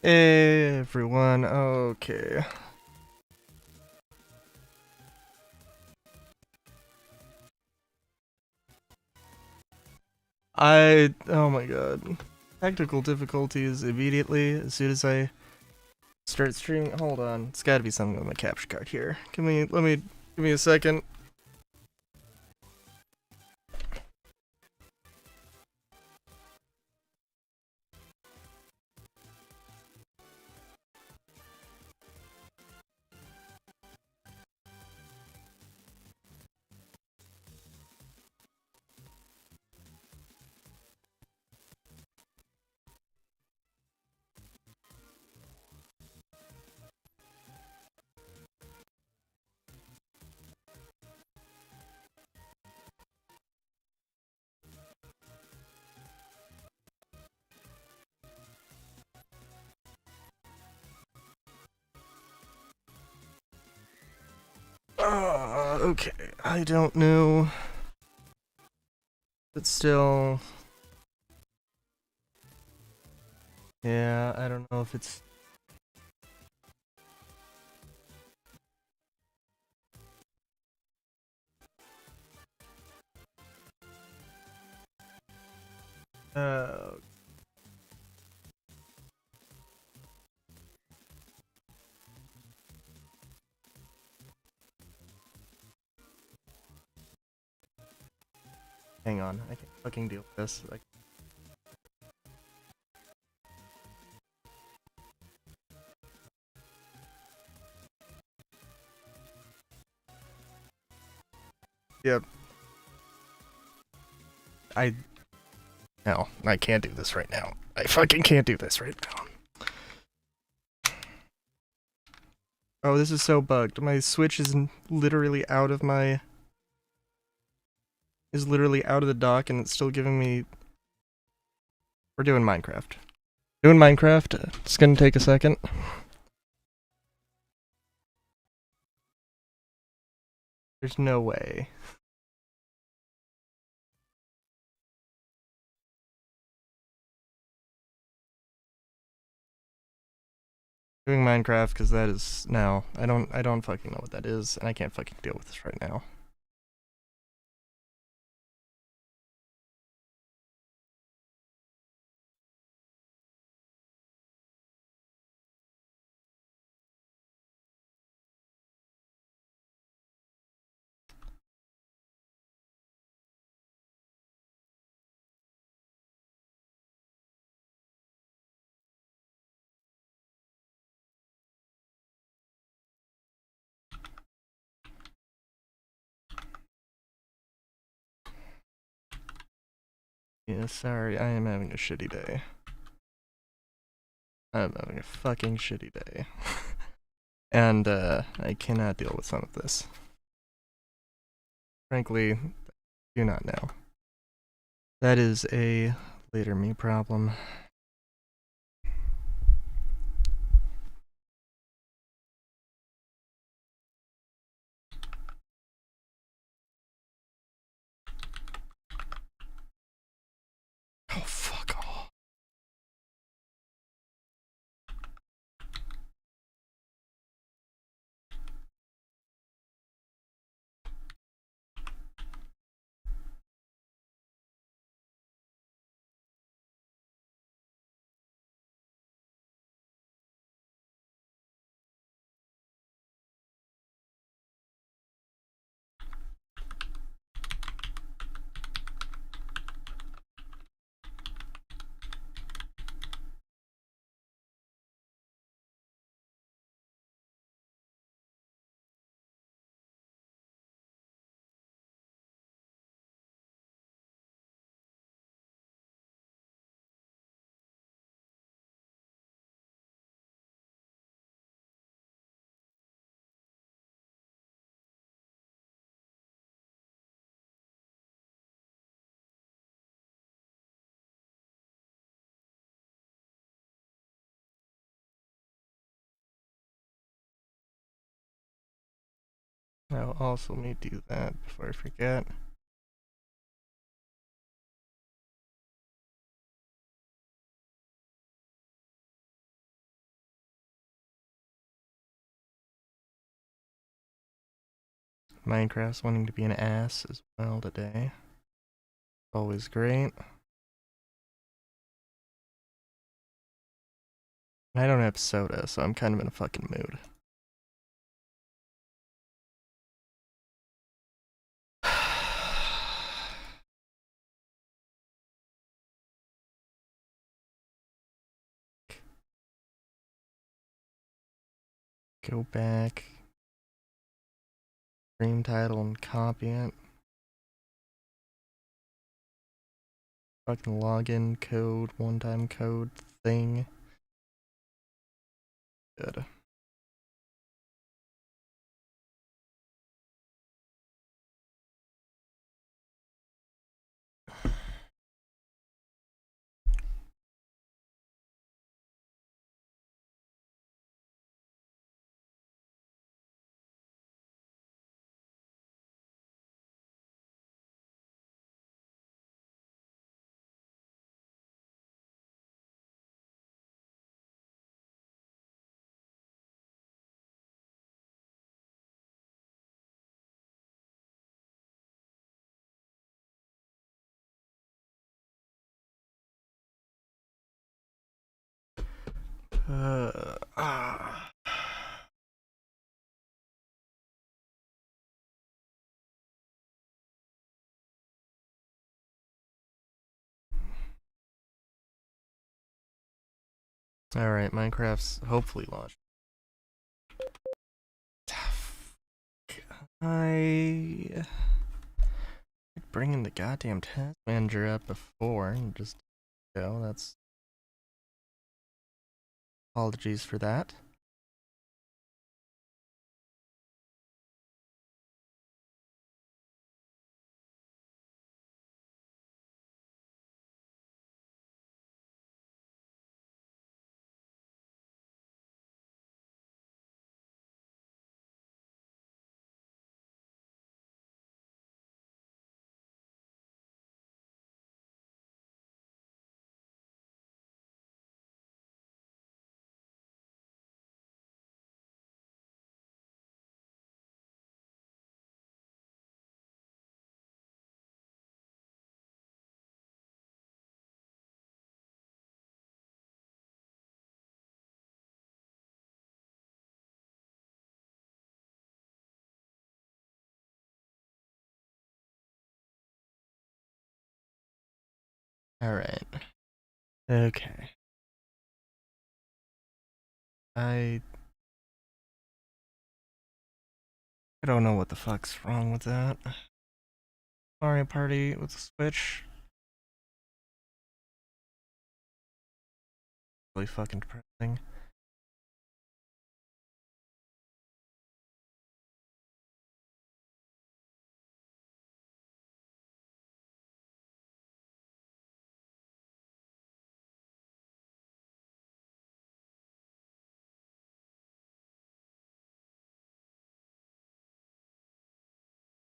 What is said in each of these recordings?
Hey everyone, okay. Oh my god. Technical difficulties immediately as soon as I start streaming. Hold on, it's gotta be something with my capture card here. Give me a second. Okay, I don't know. But still... Yeah, I don't know if it's... Uh... Hang on, I can't fucking deal with this. Yep. No, I can't do this right now. I fucking can't do this right now. Oh, this is so bugged. My Switch is literally out of my... is literally out of the dock and it's still giving me... We're doing Minecraft. Doing Minecraft. It's gonna take a second. There's no way. Doing Minecraft because that is... No, I don't fucking know what that is and I can't fucking deal with this right now. Yeah, sorry, I am having a shitty day. I'm having a fucking shitty day. And, I cannot deal with some of this. Frankly, do not know. That is a later me problem. Oh, fuck off. Now also let me do that before I forget. Minecraft's wanting to be an ass as well today. Always great. I don't have soda, so I'm kind of in a fucking mood. Go back. Stream title and copy it. Fucking login code, one-time code thing. Good. Alright, Minecraft's hopefully launched. I bringing the goddamn task manager up before and just go. That's apologies for that. Alright. Okay. I don't know what the fuck's wrong with that. Mario Party with the Switch. Really fucking depressing.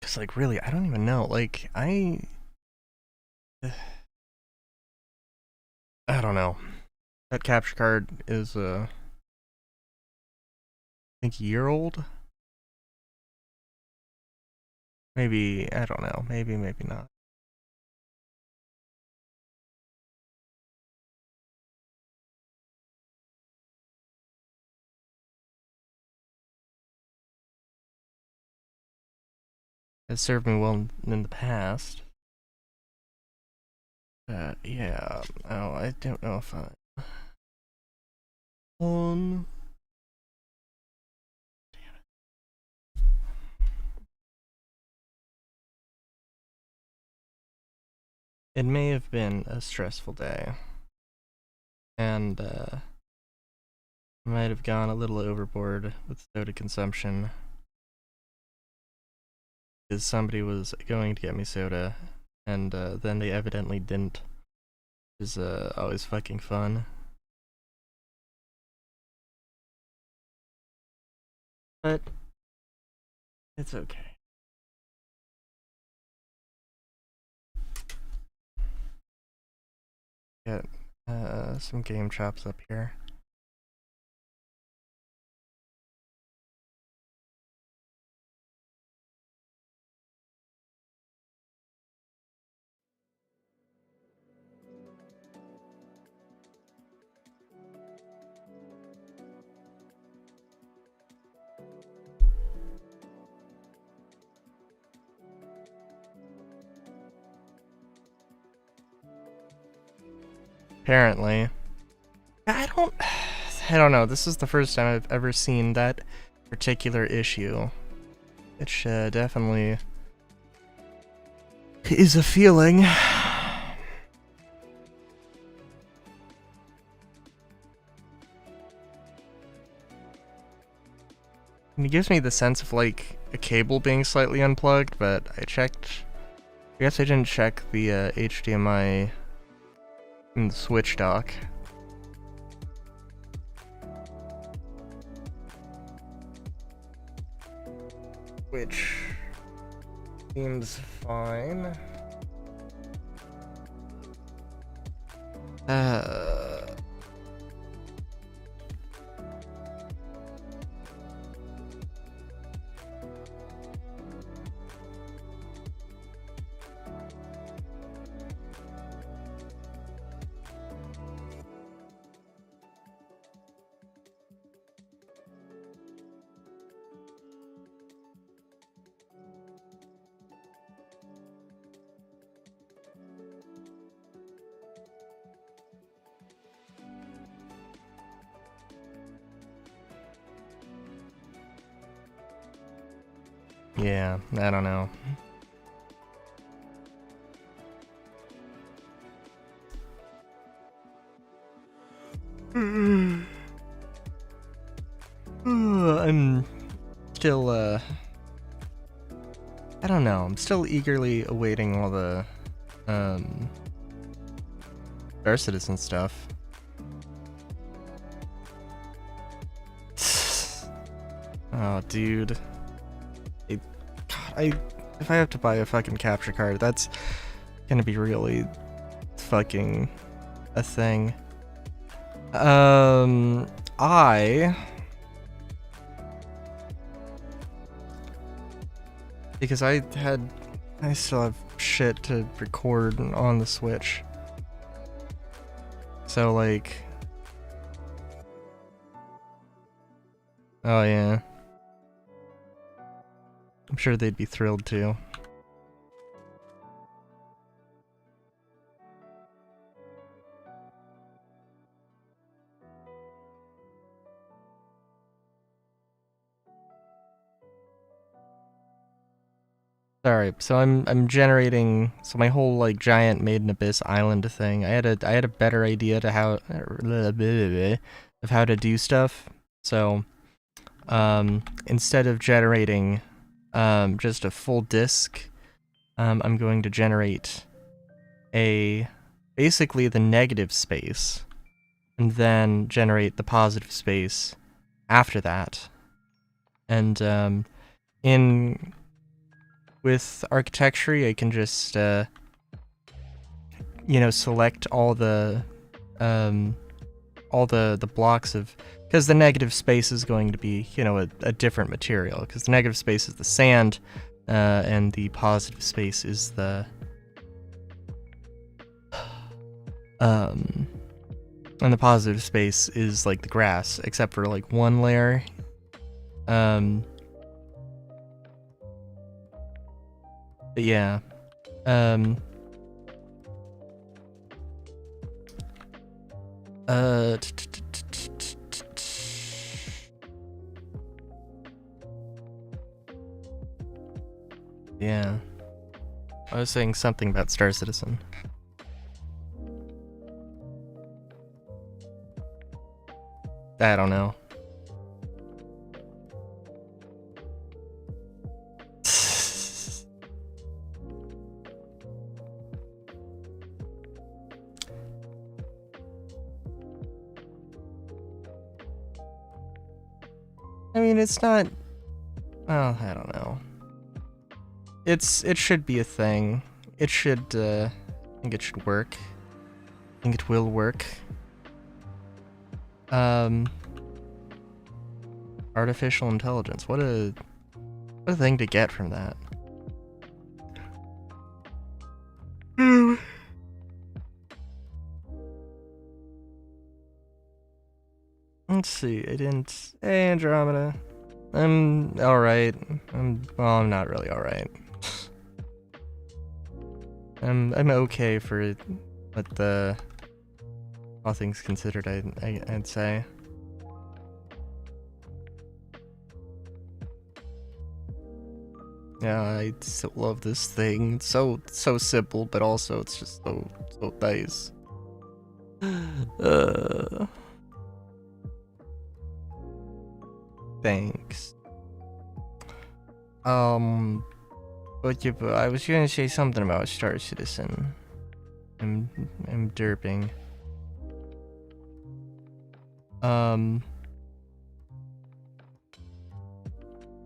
Cause like really, I don't even know. Like I don't know. That capture card is I think a year old. Maybe I don't know. Maybe not. It served me well in the past. Yeah. Oh, I don't know if I. Um. It may have been a stressful day, and might have gone a little overboard with soda consumption. Because somebody was going to get me soda, and then they evidently didn't. Which is always fucking fun. But it's okay. Get some game chops up here. Apparently. I don't know. This is the first time I've ever seen that particular issue. Which definitely is a feeling. And it gives me the sense of like a cable being slightly unplugged, but I guess I didn't check the HDMI in the switch dock. Which seems fine. Yeah, I don't know. I'm still, I don't know, I'm still eagerly awaiting all the, Star Citizen stuff. Oh, dude. If I have to buy a fucking capture card, that's gonna be really fucking a thing. Because I still have shit to record on the Switch. So like, oh yeah. I'm sure they'd be thrilled too. Sorry, so I'm generating, so my whole like giant Made in Abyss island thing. I had a better idea to how of how to do stuff. So instead of generating just a full disk, I'm going to generate basically the negative space, and then generate the positive space after that. And with architecture, I can just select all the blocks of, because the negative space is going to be a different material, because the negative space is the sand, and the positive space is the and the positive space is like the grass, except for like one layer. But yeah. Yeah. I was saying something about Star Citizen. I don't know. I mean, it's not... Well, I don't know. It should be a thing. It should, I think it should work. I think it will work. Artificial intelligence. What a thing to get from that. Let's see, I didn't... Hey, Andromeda. I'm alright. Well, I'm not really alright. I'm okay for what the All things considered, I'd say. Yeah, I still love this thing. It's so simple, but also it's just so nice. Thanks. But yeah, but I was gonna say something about Star Citizen. I'm derping.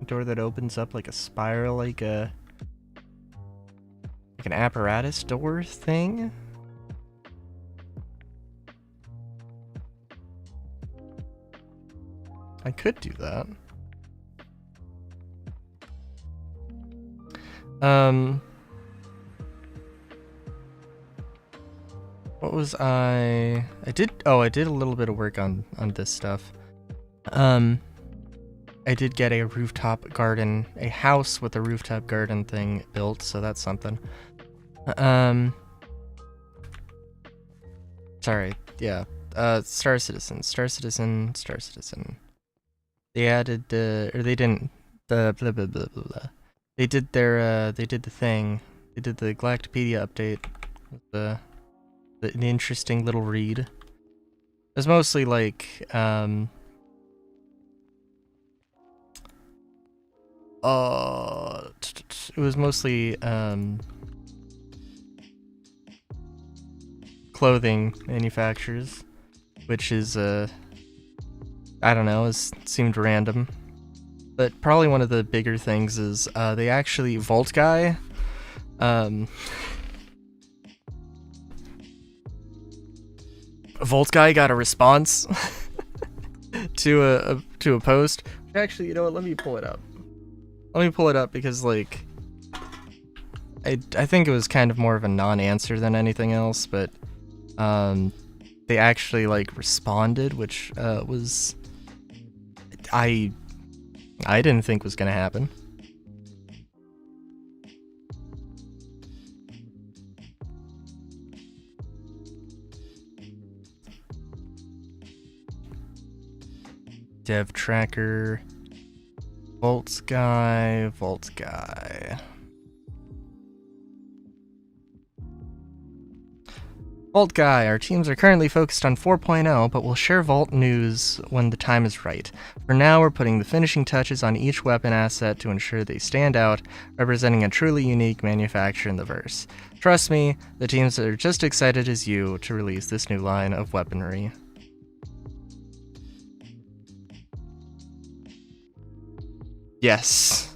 Door that opens up like a spiral, like an apparatus door thing. I could do that. What was I did a little bit of work on this stuff. I did get a rooftop garden, a house with a rooftop garden thing built, so that's something. Sorry, yeah. Star Citizen. They added or they didn't, blah blah blah blah blah. They did their they did the thing. They did the Galactopedia update. The interesting little read. It was mostly like it was mostly clothing manufacturers, which is I don't know, seemed random. But probably one of the bigger things is they actually Vault Guy Vault Guy got a response to a post. Actually, you know what? Let me pull it up. Because like I think it was kind of more of a non-answer than anything else, but they actually like responded, which was I didn't think was gonna happen. Dev tracker, Vault Guy. Vault Guy, our teams are currently focused on 4.0, but we'll share Vault news when the time is right. For now, we're putting the finishing touches on each weapon asset to ensure they stand out, representing a truly unique manufacturer in the verse. Trust me, the teams are just excited as you to release this new line of weaponry. Yes.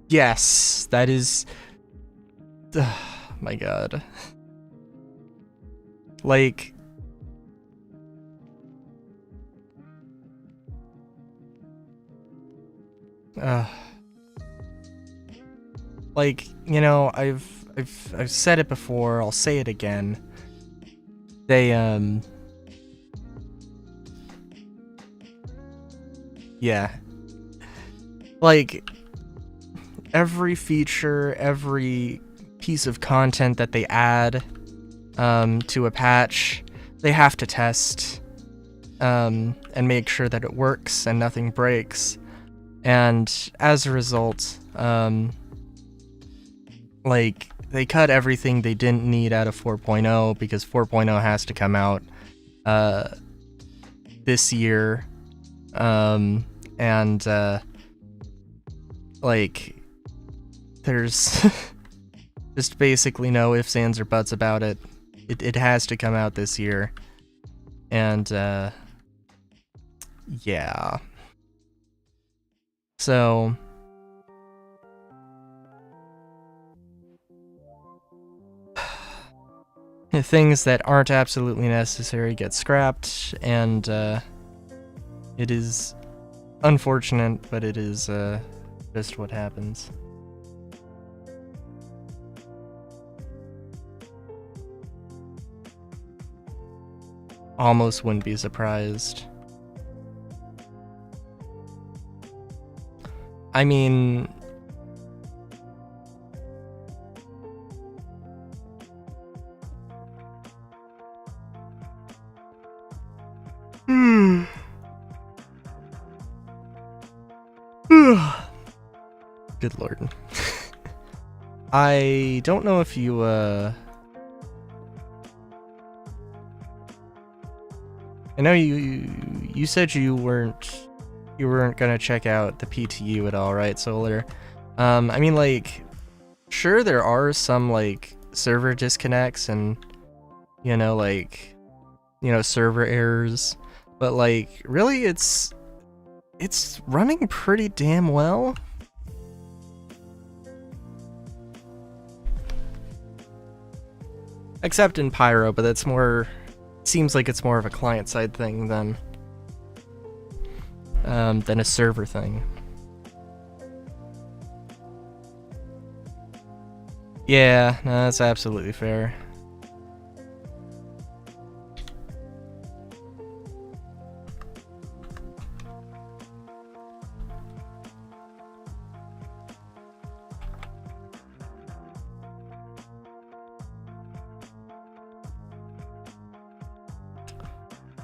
Yes, that is... my god. Like... like, you know, I've said it before, I'll say it again. They, yeah. Like, every feature, every piece of content that they add to a patch, they have to test and make sure that it works and nothing breaks. And as a result, like, they cut everything they didn't need out of 4.0 because 4.0 has to come out this year. Like, there's just basically no ifs, ands, or buts about it. It has to come out this year. And, yeah. So... things that aren't absolutely necessary get scrapped, and, it is unfortunate, but it is, just what happens. Almost wouldn't be surprised. I mean... Good lord. I don't know if you, I know you said you weren't gonna check out the PTU at all, right, Solar? I mean, like, sure there are some, like, server disconnects and, you know, like, you know, server errors, but, like, really it's running pretty damn well. Except in Pyro, but that's more, seems like it's more of a client-side thing than a server thing. Yeah, no, that's absolutely fair.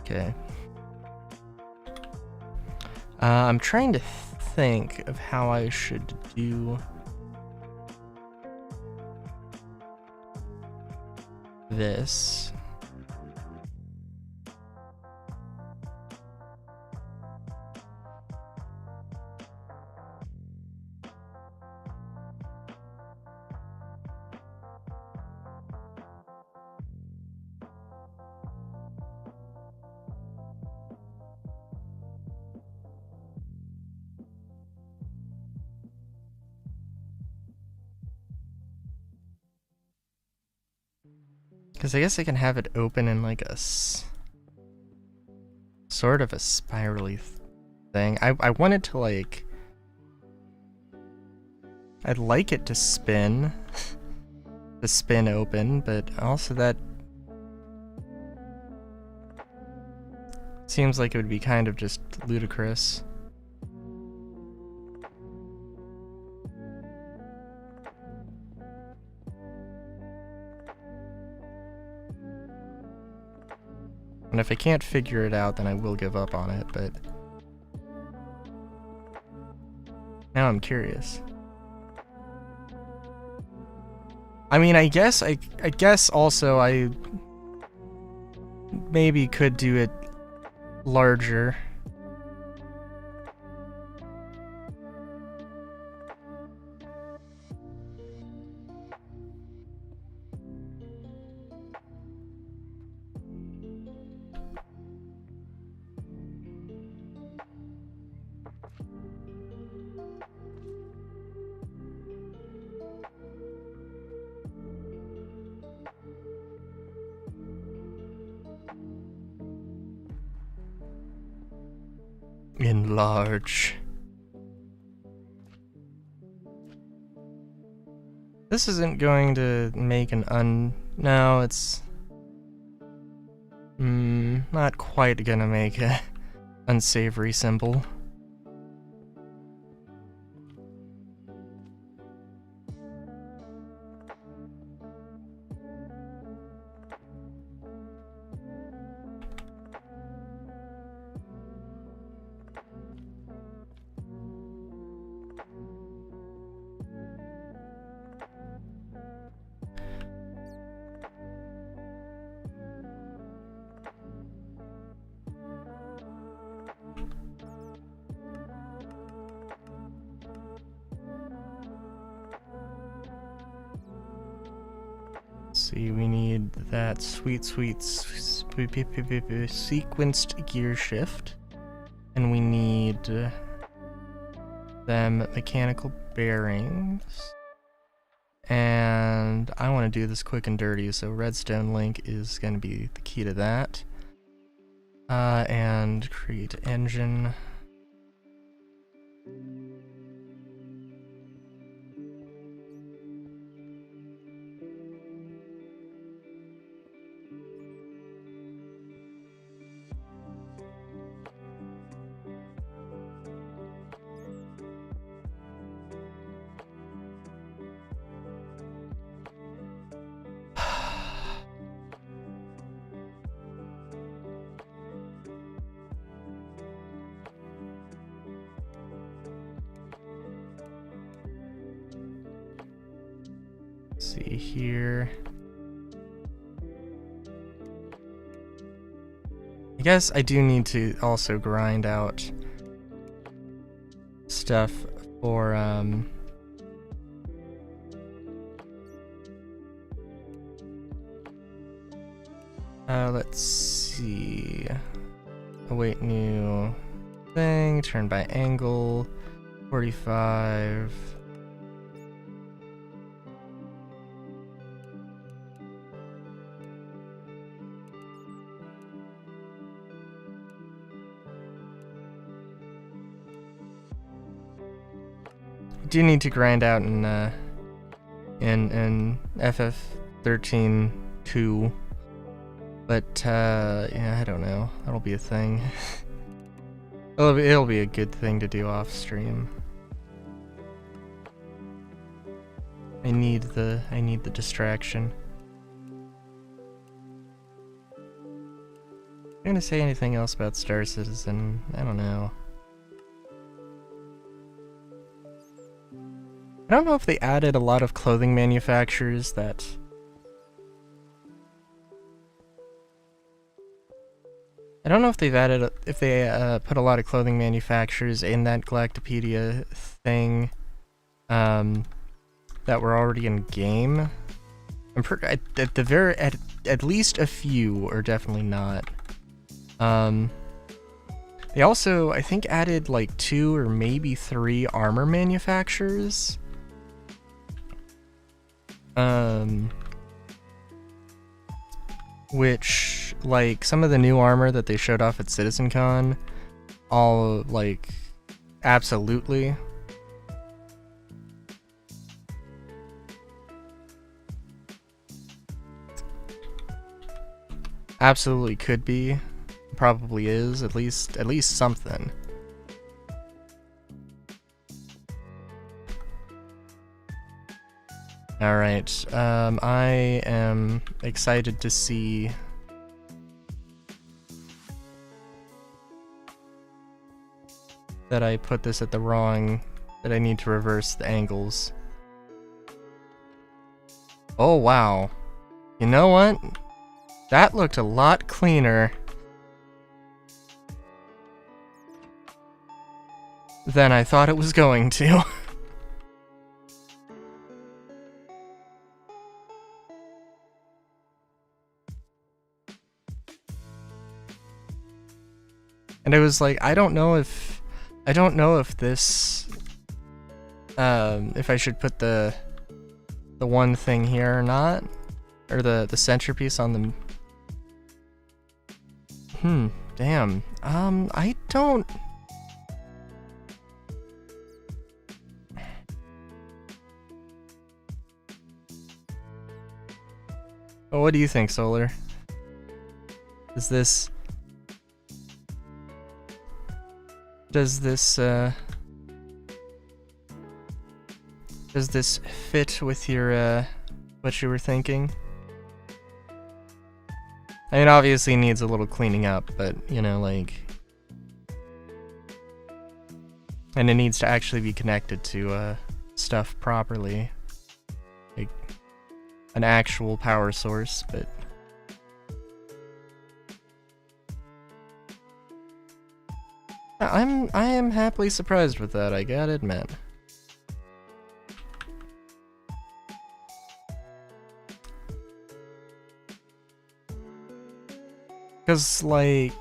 Okay. I'm trying to think of how I should do this. Because I guess I can have it open in like a sort of a spirally thing. I want it to like, I'd like it to spin, to spin open, but also that seems like it would be kind of just ludicrous. And if I can't figure it out, then I will give up on it, but now I'm curious. I mean, I guess also I maybe could do it larger. Enlarge. This isn't going to make an no, it's not quite gonna make a unsavory symbol. See, we need that sweet sequenced gear shift, and we need them mechanical bearings, and I want to do this quick and dirty, so redstone link is going to be the key to that, and create engine. see here. I guess I do need to also grind out stuff for, let's see. Await new thing, turn by angle, 45. Do need to grind out in FF13-2, but yeah, I don't know. That'll be a thing. It'll be a good thing to do off stream. I need the distraction. I'm gonna say anything else about Star Citizen? I don't know. I don't know if they added a lot of clothing manufacturers that... I don't know if they've added, if they put a lot of clothing manufacturers in that Galactopedia thing that were already in game. I'm at least a few are definitely not. They also, I think, added like 2 or maybe 3 armor manufacturers. Which, like, some of the new armor that they showed off at CitizenCon, all, like, absolutely. Absolutely could be. Probably is, at least something. Alright, I am excited to see that I put this at the wrong, that I need to reverse the angles. Oh wow. You know what? That looked a lot cleaner than I thought it was going to. And it was like, I don't know if this, if I should put the one thing here or not, or the centerpiece on the. Damn. I don't. Oh, what do you think, Solar? Is this? Does this fit with your, what you were thinking? I mean, obviously it needs a little cleaning up, but, you know, like... And it needs to actually be connected to, stuff properly. Like, an actual power source, but... I am happily surprised with that, I gotta admit. Cause like...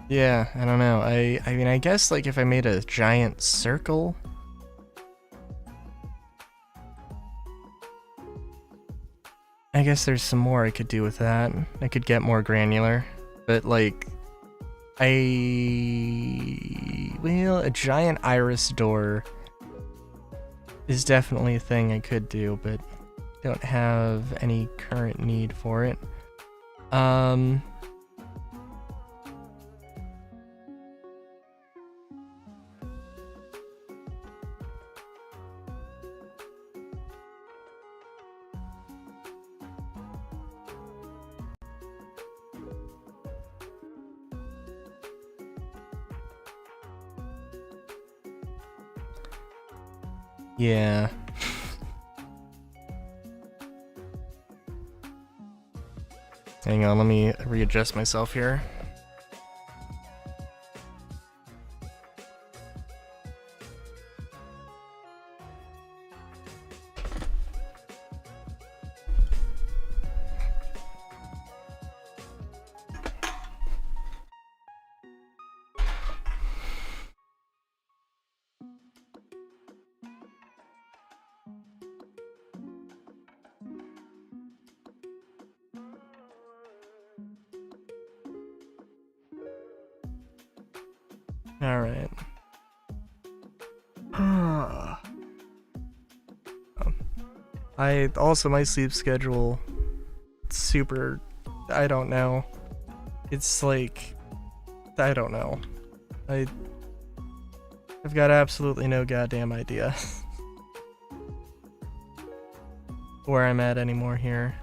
Yeah, I don't know. I mean, I guess like if I made a giant circle... I guess there's some more I could do with that. I could get more granular. But, like... Well, a giant iris door is definitely a thing I could do, but don't have any current need for it. Yeah. Hang on, let me readjust myself here. Alright. My sleep schedule, super, I don't know. It's like, I don't know. I've got absolutely no goddamn idea where I'm at anymore here.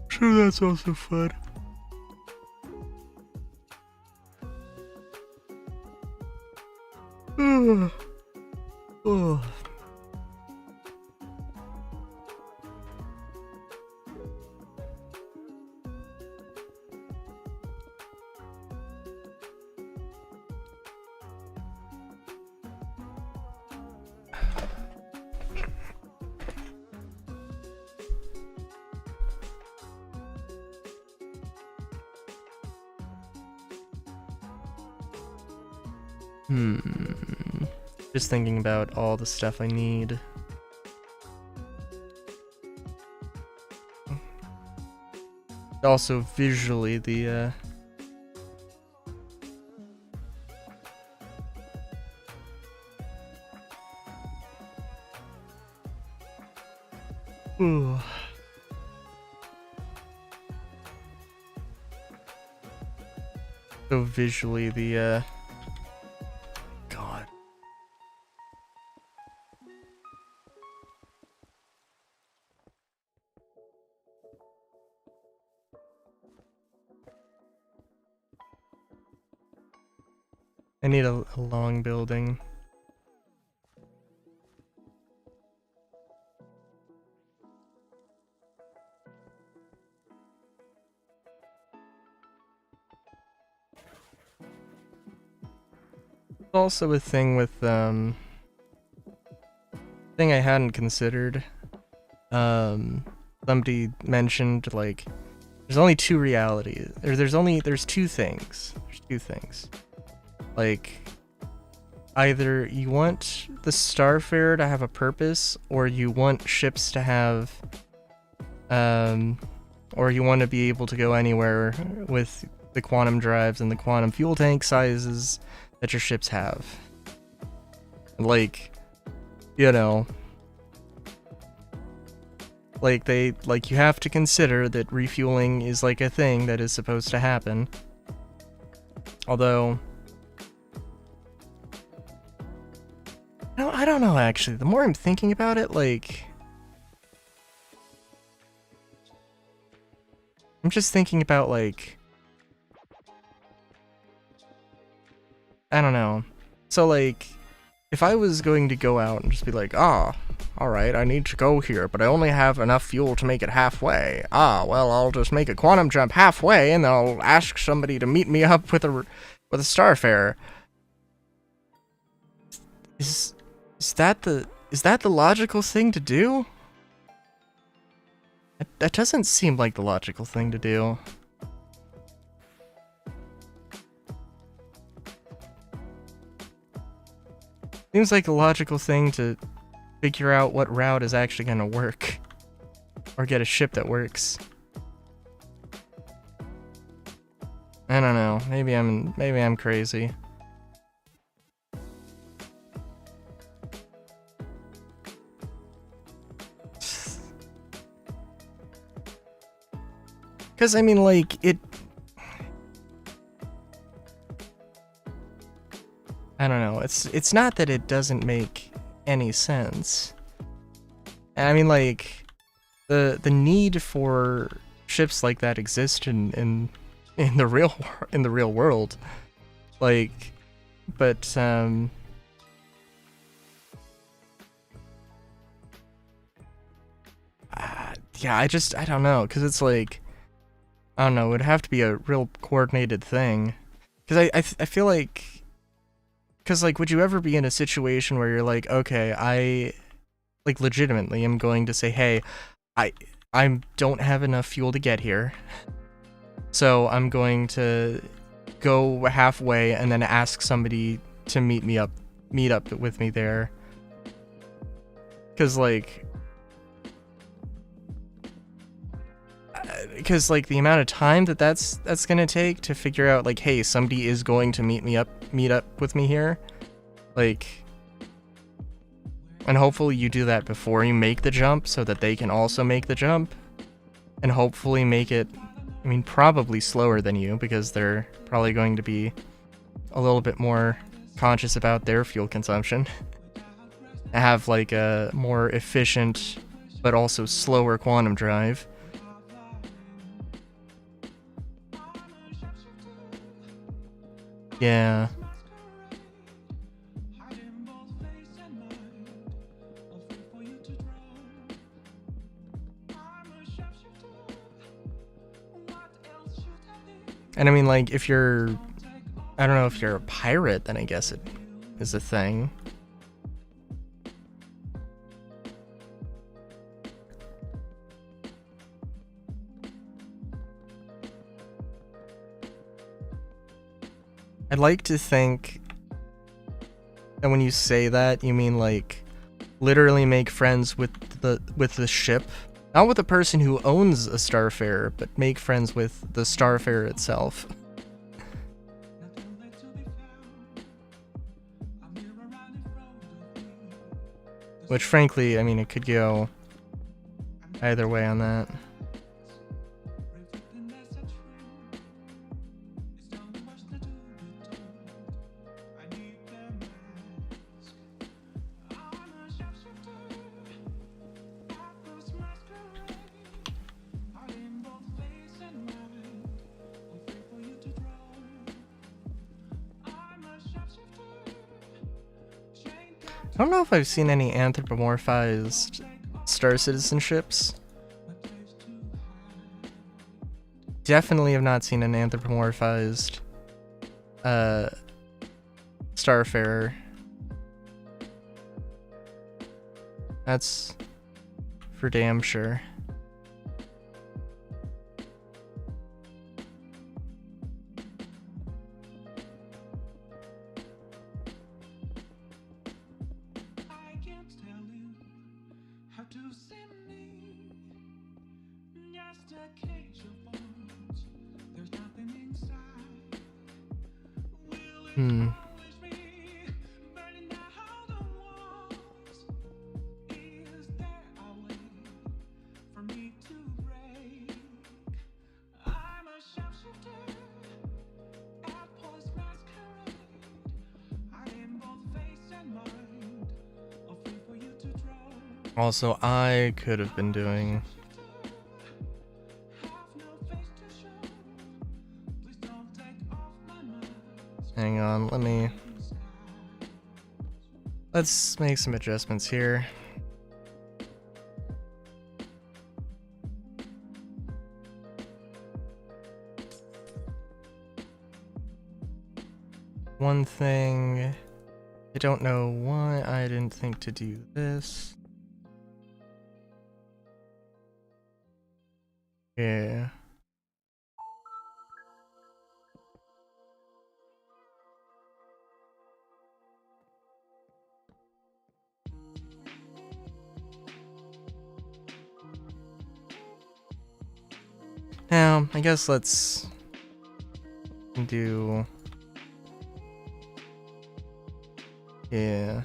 Sure, that's also fun. Oh. Just thinking about all the stuff I need. Also visually the ooh. So visually the God. I need a long building. Also a thing with thing I hadn't considered. Somebody mentioned like there's only two realities. There's two things. There's two things. Like either you want the Starfarer to have a purpose, or you want ships to have or you want to be able to go anywhere with the quantum drives and the quantum fuel tank sizes that your ships have. Like, you know, like you have to consider that refueling is like a thing that is supposed to happen. Although I don't know actually. The more I'm thinking about it, like I'm just thinking about like I don't know. So like if I was going to go out and just be like, alright, I need to go here, but I only have enough fuel to make it halfway. Well, I'll just make a quantum jump halfway, and I'll ask somebody to meet me up with a Starfarer. Is that the logical thing to do? That doesn't seem like the logical thing to do. Seems like a logical thing to figure out what route is actually gonna work. Or get a ship that works. I don't know. Maybe I'm crazy. Cause I mean like I don't know, it's not that it doesn't make any sense. I mean like the need for ships like that exist in the real world. Like But yeah, I don't know, because it's like, I don't know, it would have to be a real coordinated thing. Because I feel like, because like, would you ever be in a situation where you're like, okay, I like legitimately am going to say, hey, I don't have enough fuel to get here, so I'm going to go halfway and then ask somebody to meet up with me there. Because like the amount of time that's gonna take to figure out like, hey, somebody is going to meet up with me here, like, and hopefully you do that before you make the jump so that they can also make the jump, and hopefully make it, I mean, probably slower than you, because they're probably going to be a little bit more conscious about their fuel consumption. Have like a more efficient but also slower quantum drive. Yeah. And I mean, like, if you're, I don't know, if you're a pirate, then I guess it is a thing. I'd like to think that when you say that, you mean like literally make friends with the ship, not with the person who owns a starfarer, but make friends with the starfarer itself. Which, frankly, I mean, it could go either way on that. I don't know if I've seen any anthropomorphized star citizenships. Definitely have not seen an anthropomorphized starfarer. That's for damn sure. Also, I could have been doing... Hang on, let's make some adjustments here. One thing, I don't know why I didn't think to do this. Yeah. Now, I guess let's do... Yeah.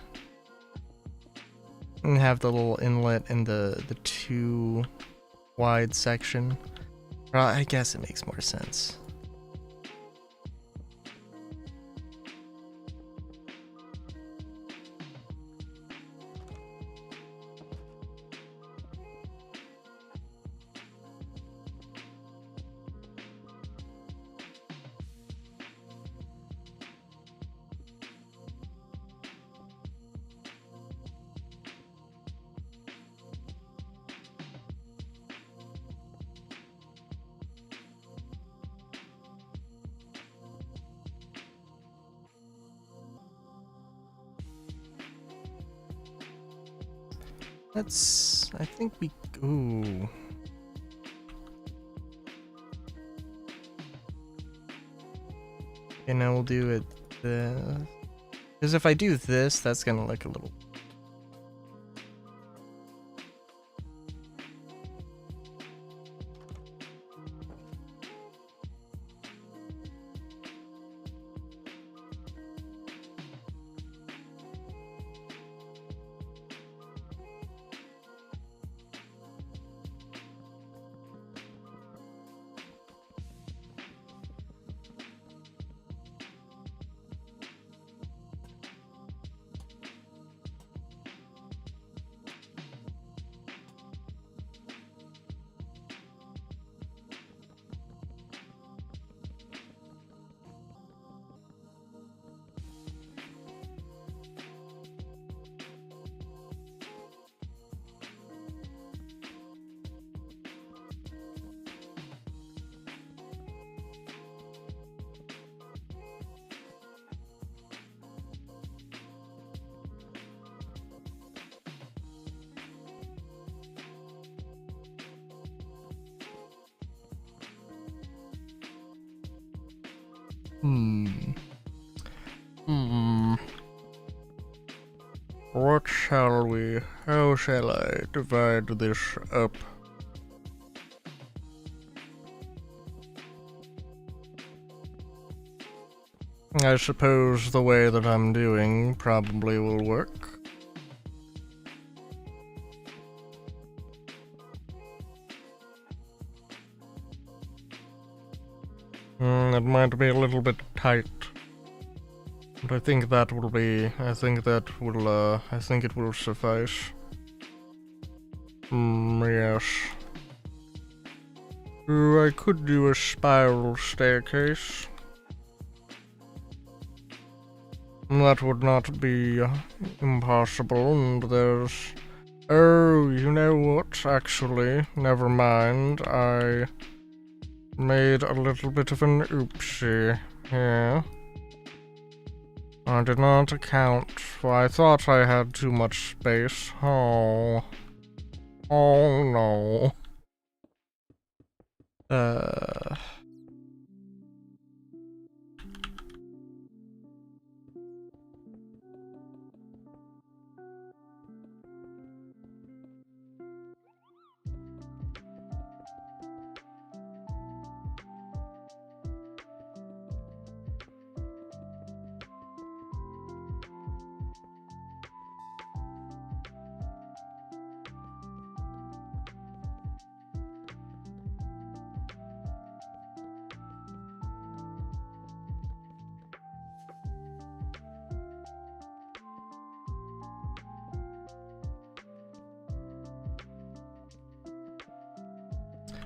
And have the little inlet in the too wide section. Well, I guess it makes more sense. I think we, ooh. Okay, now we'll do it this. Because if I do this, that's gonna look a little. What shall we, how shall I divide this up? I suppose the way that I'm doing probably will work. It might be a little bit tight. But I think that will be, I think it will suffice. Yes. I could do a spiral staircase. That would not be impossible, and there's... Oh, you know what? Actually, never mind. I made a little bit of an oopsie here. I did not account for... I thought I had too much space. Oh. Oh no.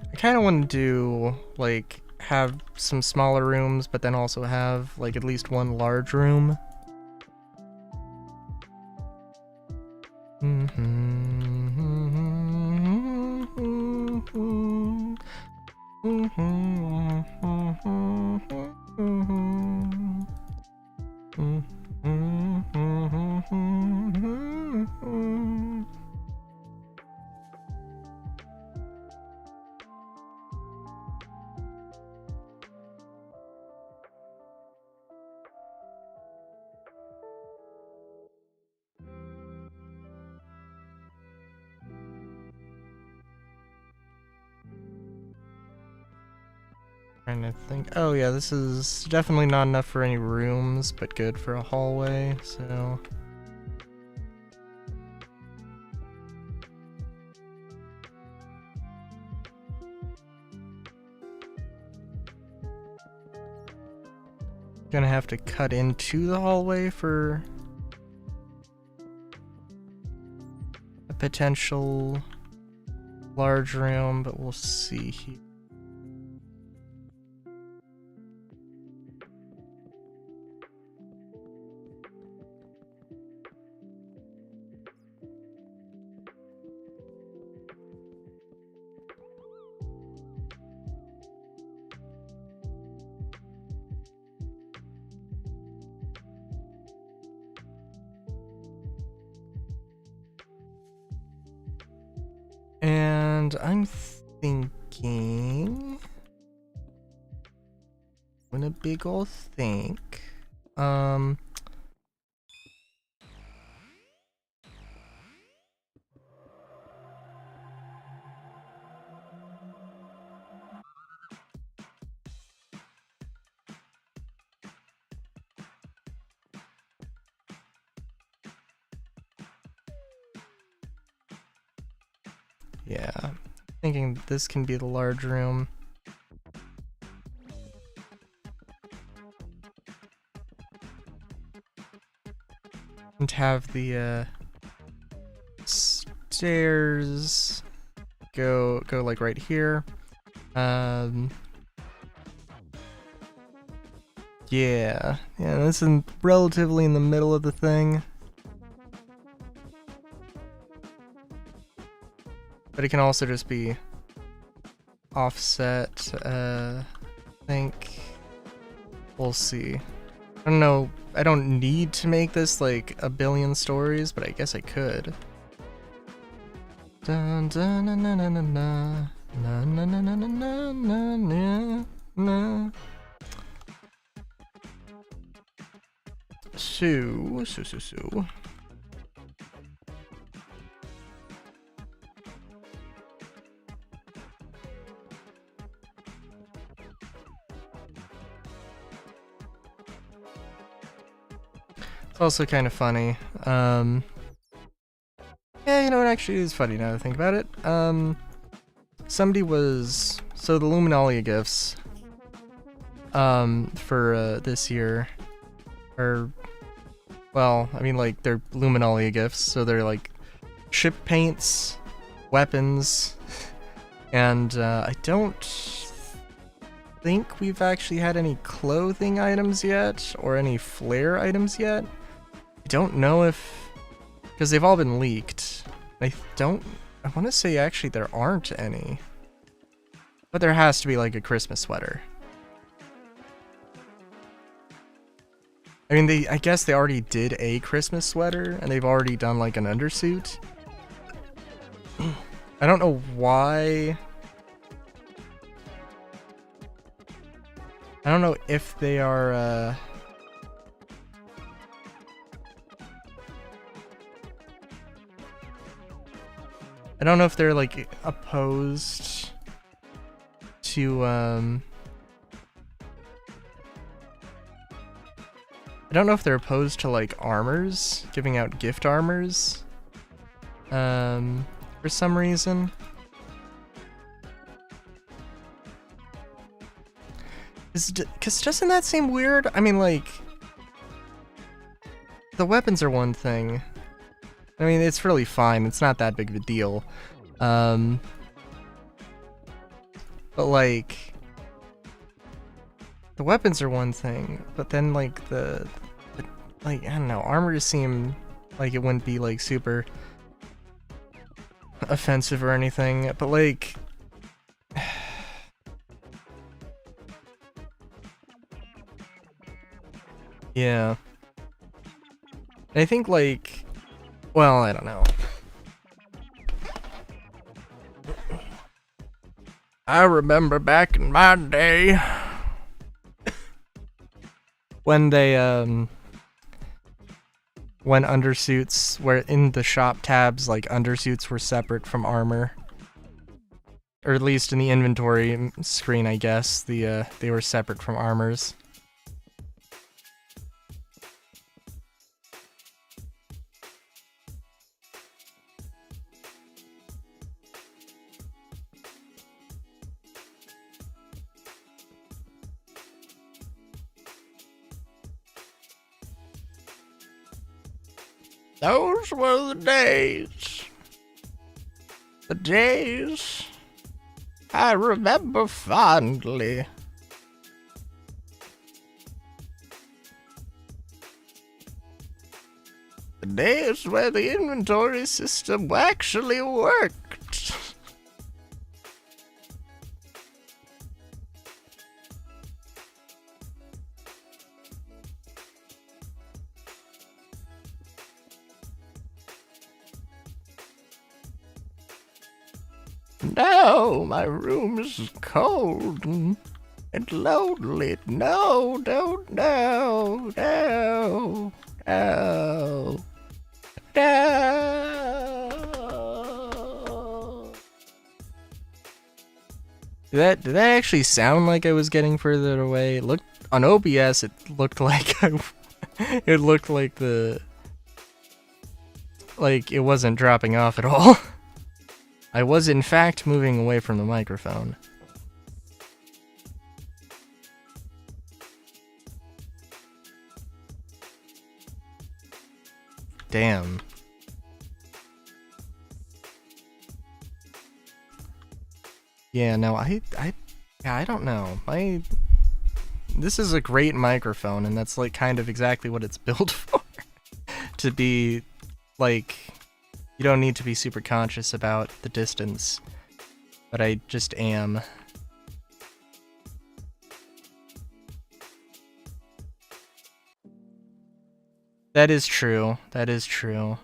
I kind of want to do, like, have some smaller rooms, but then also have, like, at least one large room. Trying to think. Oh yeah, this is definitely not enough for any rooms, but good for a hallway, so... Gonna have to cut into the hallway for a potential large room, but we'll see here. And I'm thinking... Doing a big ol' think. Yeah, thinking this can be the large room. And have the stairs go like right here. Yeah, this is relatively in the middle of the thing. But it can also just be offset, I think. We'll see. I don't know, I don't need to make this like a billion stories, but I guess I could. Dun, dun, na, na, na, na, na. Na, na, na, na, na, na, na, na. So. It's also kind of funny. Yeah, you know, it actually is funny now that I think about it. Somebody was... So the Luminalia gifts, for, this year are... Well, I mean, like, they're Luminalia gifts, so they're, like, ship paints, weapons, and, I don't think we've actually had any clothing items yet, or any flare items yet. I don't know if... Because they've all been leaked. I want to say actually there aren't any. But there has to be like a Christmas sweater. I mean, I guess they already did a Christmas sweater, and they've already done like an undersuit. I don't know why. I don't know if they are, I don't know if they're like opposed to I don't know if they're opposed to like armors, giving out gift armors, for some reason. Cause doesn't that seem weird? I mean, like, the weapons are one thing. I mean, it's really fine. It's not that big of a deal. But like, the weapons are one thing, but then like like, I don't know, armors seem like it wouldn't be like super offensive or anything, but like, yeah. I think like, well, I don't know. I remember back in my day when they when undersuits were in the shop tabs, like undersuits were separate from armor, or at least in the inventory screen, I guess they were separate from armors. Those were the days. The days I remember fondly. The days where the inventory system actually worked. No, my room's cold and lonely. No, don't, no, no, no, no. Did that actually sound like I was getting further away? It looked on OBS. It looked like it looked like it wasn't dropping off at all. I was in fact moving away from the microphone. Damn. Yeah, no, I don't know. This is a great microphone, and that's like kind of exactly what it's built for. To be like, you don't need to be super conscious about the distance, but I just am. That is true. That is true.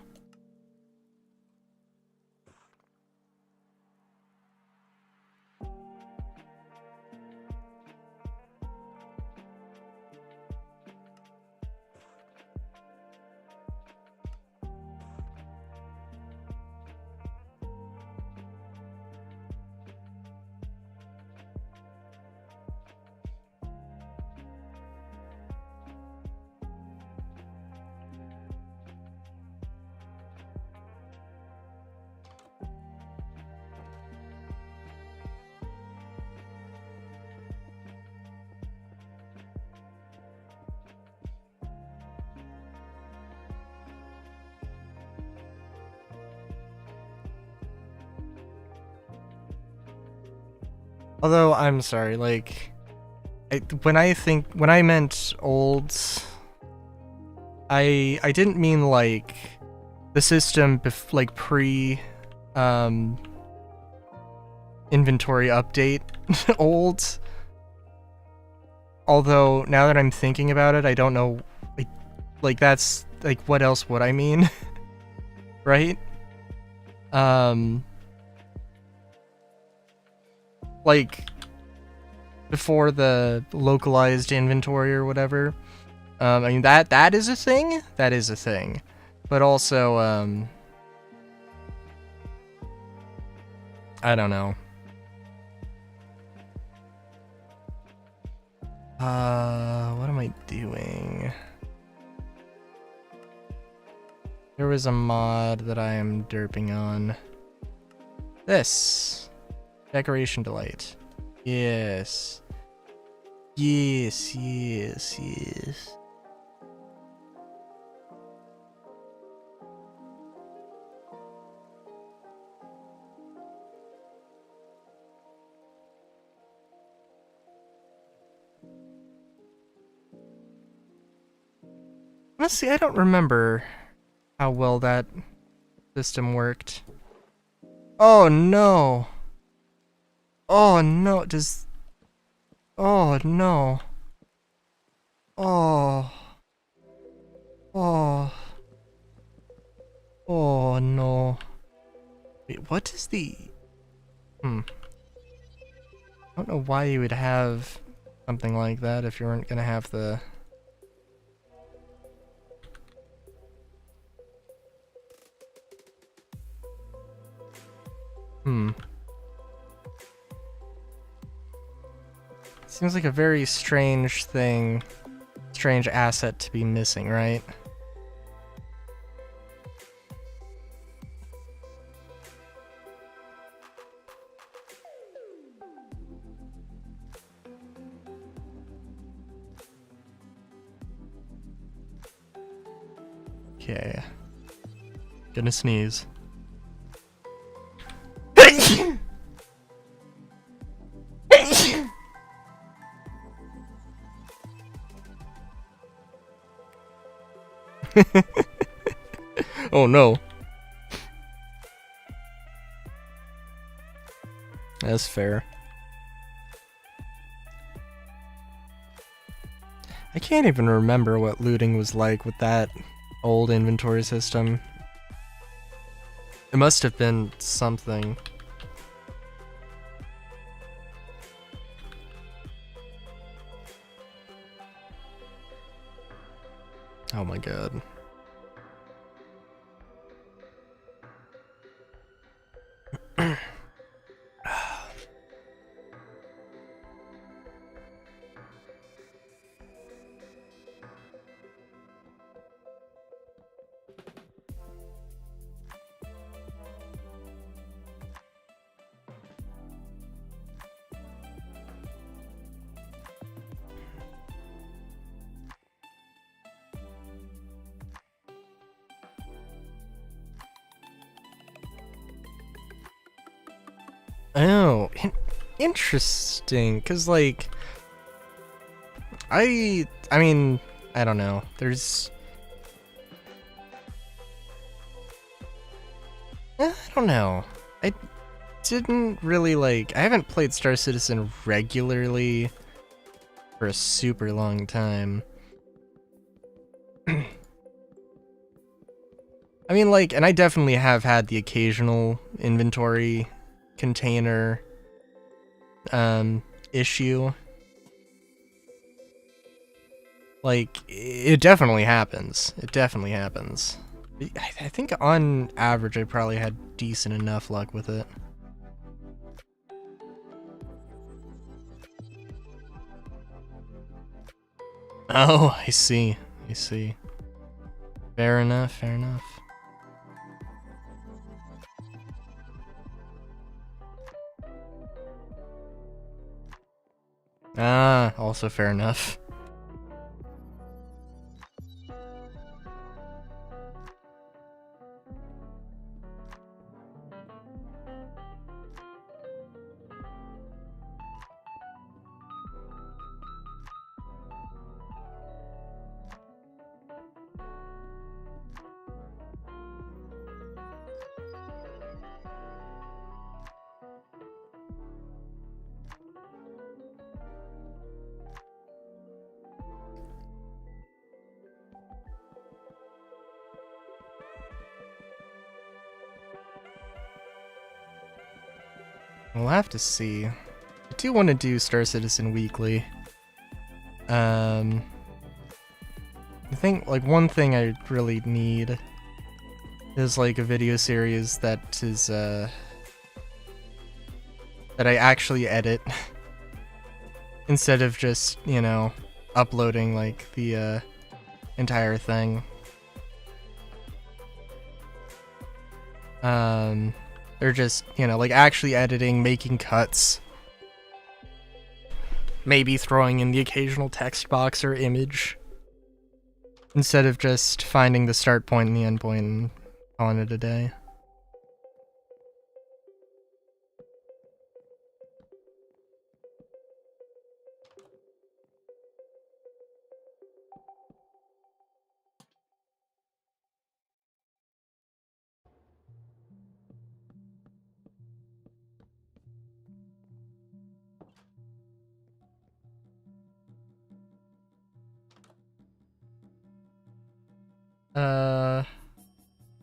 Although, I'm sorry, like, when I meant old, I didn't mean, like, the system, like, inventory update old. Although, now that I'm thinking about it, I don't know, like, that's, like, what else would I mean? Right? Like, before the localized inventory or whatever. I mean, that is a thing? That is a thing. But also, I don't know. What am I doing? There was a mod that I am derping on. This. Decoration Delight. Yes. Yes, yes, yes. Honestly, I don't remember how well that system worked. Oh no. Oh no, does... Oh no. Oh. Oh. Oh no. Wait, what is the... I don't know why you would have something like that if you weren't gonna have the... Seems like a very strange thing, strange asset to be missing, right? Okay. Gonna sneeze. Oh no. That's fair. I can't even remember what looting was like with that old inventory system. It must have been something. Oh my god. Oh, interesting. Cause like, I mean, I don't know. There's, I don't know. I didn't really like. I haven't played Star Citizen regularly for a super long time. I mean, like, and I definitely have had the occasional inventory container issue. Like, it definitely happens. It definitely happens. I think on average I probably had decent enough luck with it. Oh, I see. I see. Fair enough, fair enough. Ah, also fair enough. We'll have to see. I do want to do Star Citizen weekly. I think, like, one thing I really need is, like, a video series that is, that I actually edit. Instead of just, you know, uploading, like, the, entire thing. They're just, you know, like, actually editing, making cuts. Maybe throwing in the occasional text box or image. Instead of just finding the start point and the end point and calling it a day.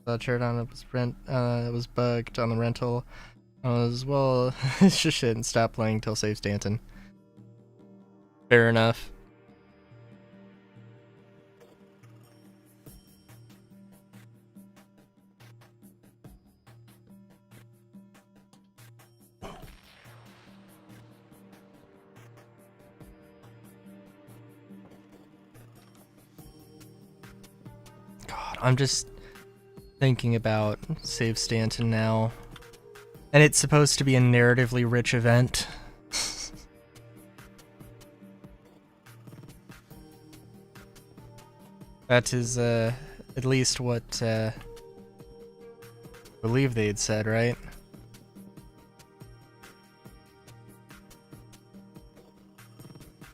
The teardown was it was bugged on the rental. I was, well, it's just shit and stop playing till save Stanton. Fair enough. God, I'm just thinking about Save Stanton now. And it's supposed to be a narratively rich event. That is, at least what, I believe they'd said, right?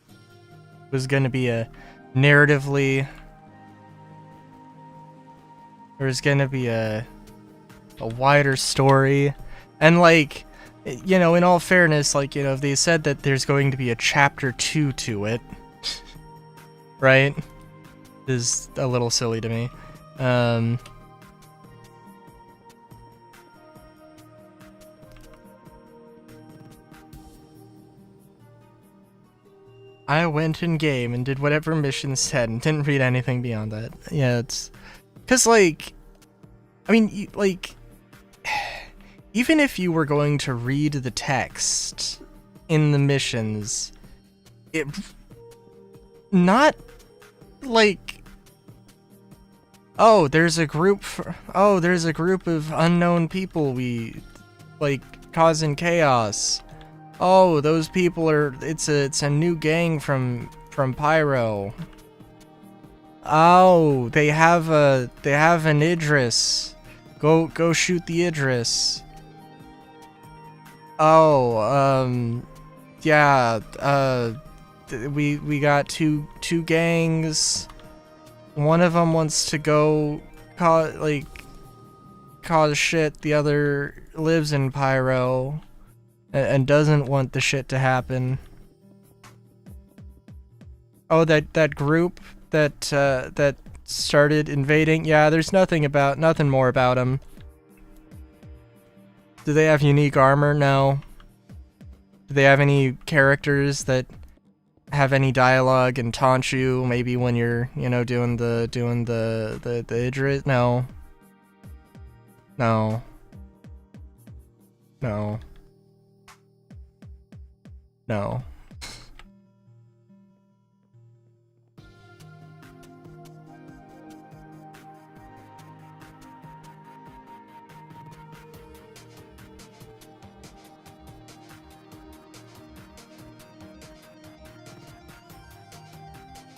It was gonna be a narratively... There's gonna be a wider story. And, like, you know, in all fairness, like, you know, if they said that there's going to be a chapter 2 to it, right? Is a little silly to me. I went in game and did whatever mission said and didn't read anything beyond that. Yeah, it's... Because, like... I mean, like... Even if you were going to read the text in the missions, it... Not, like... Oh, there's a group of unknown people like, causing chaos. Oh, those people are... It's a new gang from Pyro. Oh, they have an Idris. Go shoot the Idris. Oh, yeah, we got two gangs. One of them wants to go cause shit. The other lives in Pyro and doesn't want the shit to happen. Oh, that group that started invading. Yeah, there's nothing more about them. Do they have unique armor? No. Do they have any characters that have any dialogue and taunt you? Maybe when you're, doing the Idris? No. No. No. No.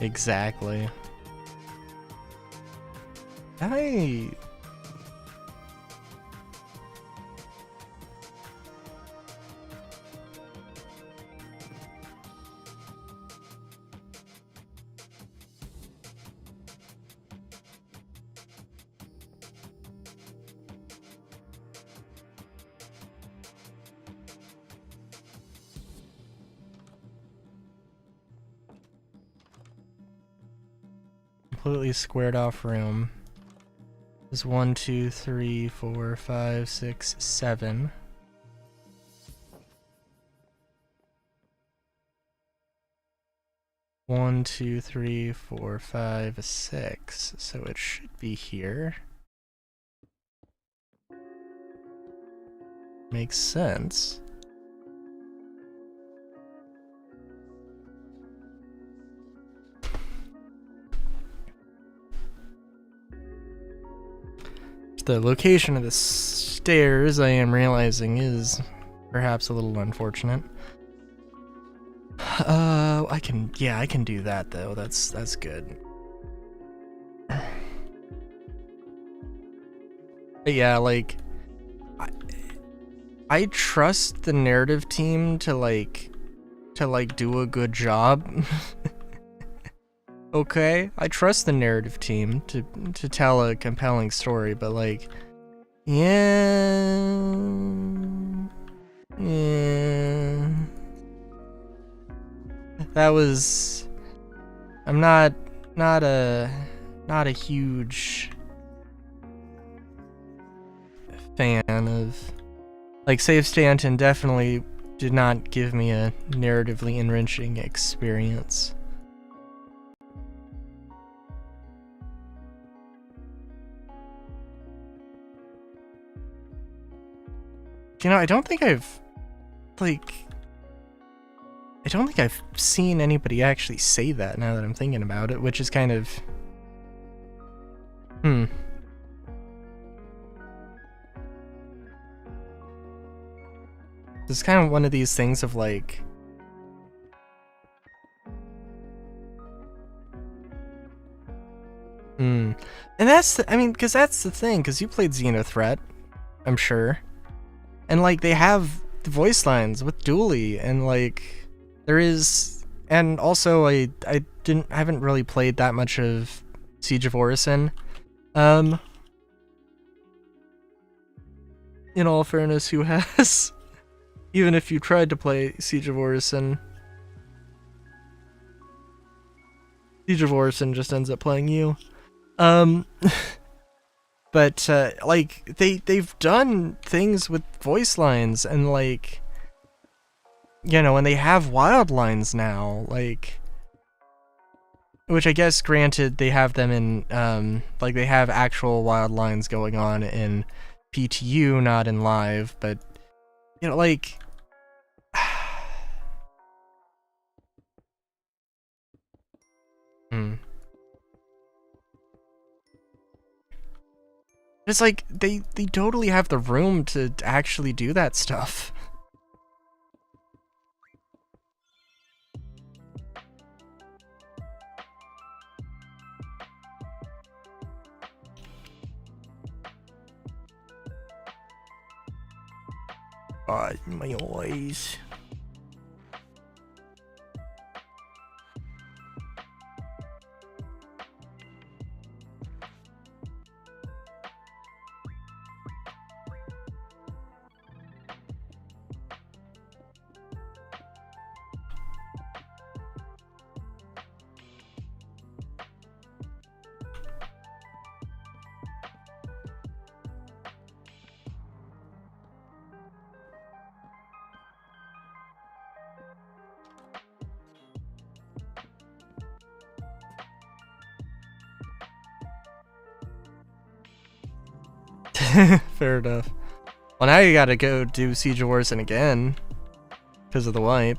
Exactly. Completely squared off room. There's 1, 2, 3, 4, 5, 6, 7. One, 2, 3, 4, 5, 6. So it should be here. Makes sense. The location of the stairs, I am realizing, is perhaps a little unfortunate. I can do that though. That's good. But yeah, like, I trust the narrative team to do a good job. Okay, I trust the narrative team to tell a compelling story, but like, yeah. That was... I'm not a huge fan of... Like, Save Stanton definitely did not give me a narratively enriching experience. I don't think I've seen anybody actually say that now that I'm thinking about it, which is kind of... It's kind of one of these things of like... And that's, because that's the thing, because you played Xenothreat, I'm sure. And like, they have the voice lines with Dooley, and like, there is... And also, I haven't really played that much of Siege of Orison. In all fairness, who has? Even if you tried to play Siege of Orison, Siege of Orison just ends up playing you. But like, they've done things with voice lines, and like, you know, and they have wild lines now, like, which I guess, granted, they have them in, like, they have actual wild lines going on in PTU, not in live, but, you know, like, It's like, they totally have the room to actually do that stuff. God, my eyes. Fair enough. Well, now you gotta go do Siege of Orson again, because of the wipe.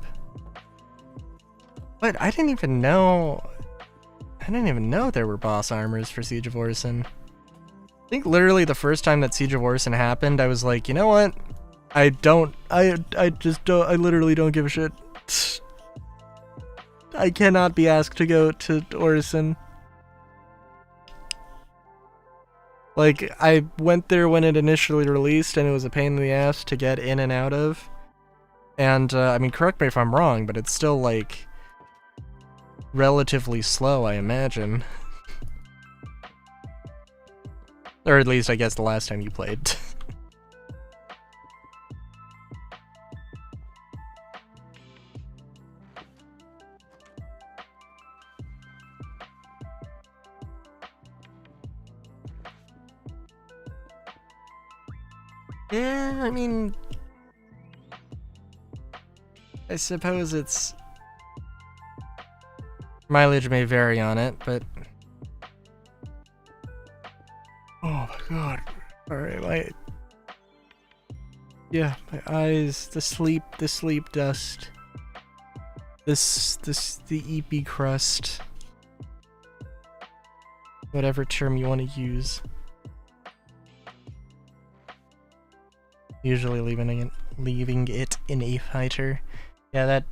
But I didn't even know there were boss armors for Siege of Orson. I think literally the first time that Siege of Orson happened, I was like, you know what? I literally don't give a shit. I cannot be asked to go to Orson. Like, I went there when it initially released, and it was a pain in the ass to get in and out of. And, I mean, correct me if I'm wrong, but it's still, like, relatively slow, I imagine. Or at least, I guess, the last time you played. Yeah, I mean, I suppose it's... mileage may vary on it, but... Oh my god. Alright, yeah, my eyes, the sleep dust. The EP crust. Whatever term you want to use. Usually leaving it in a fighter. Yeah, that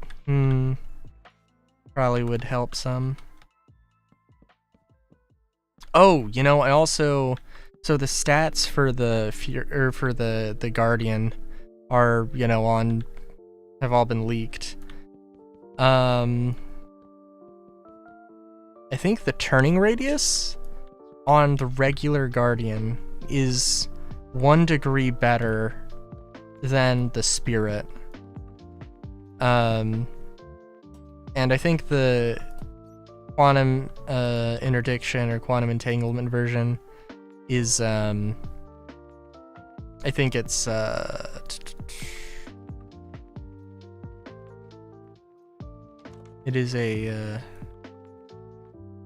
probably would help some. Oh, you know, I also, so the stats for the Guardian are, you know, have all been leaked. I think the turning radius on the regular Guardian is 1 degree better than the Spirit. And I think the quantum interdiction or quantum entanglement version is I think it's it is a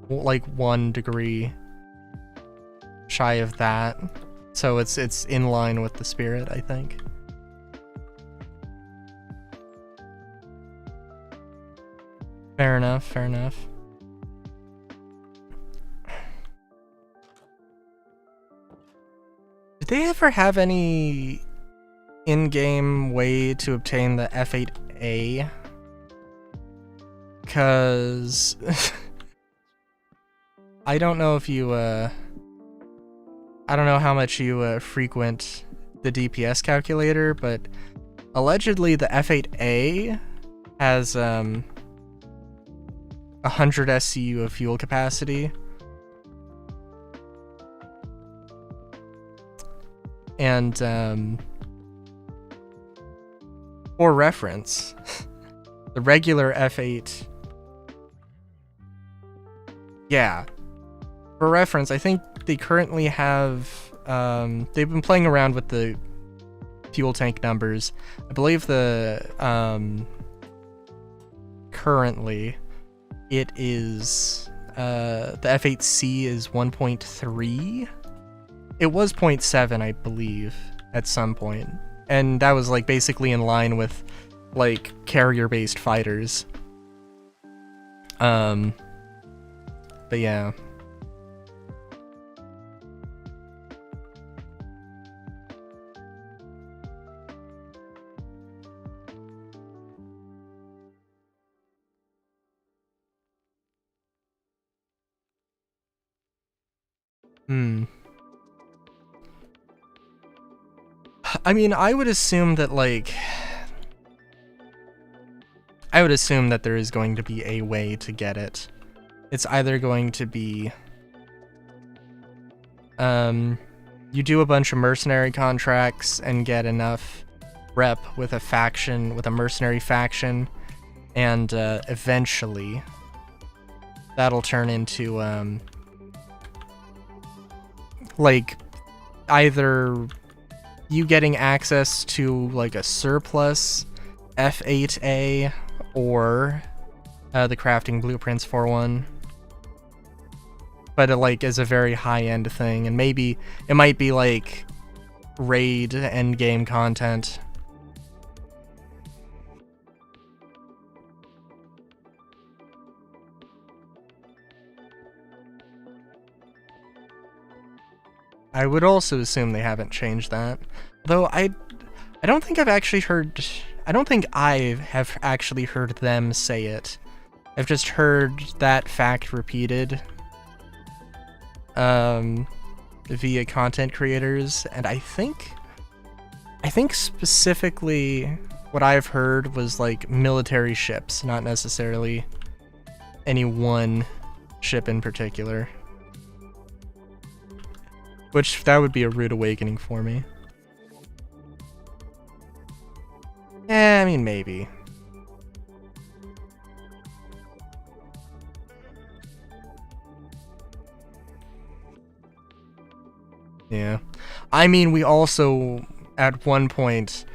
like 1 degree shy of that, so it's in line with the Spirit, I think. Fair enough, fair enough. Did they ever have any in-game way to obtain the F8A? Cause I don't know if you I don't know how much you frequent the DPS calculator, but allegedly the F8A has 100 SCU of fuel capacity. And for reference, the regular F8, yeah, for reference, I think they currently have, they've been playing around with the fuel tank numbers. I believe the currently, it is the F8C is 1.3. It was 0.7, I believe, at some point, and that was like basically in line with like carrier-based fighters. But yeah. I mean, I would assume that there is going to be a way to get it. It's either going to be you do a bunch of mercenary contracts and get enough rep with a faction, with a mercenary faction, and eventually that'll turn into like either you getting access to like a surplus F8A or the crafting blueprints for one, but it like is a very high-end thing, and maybe it might be like raid end game content. I would also assume they haven't changed that, though I don't think I've actually heard. I don't think I have actually heard them say it. I've just heard that fact repeated via content creators, and I think specifically what I've heard was like military ships, not necessarily any one ship in particular. Which, that would be a rude awakening for me. I mean, maybe. Yeah. I mean, we also, at one point,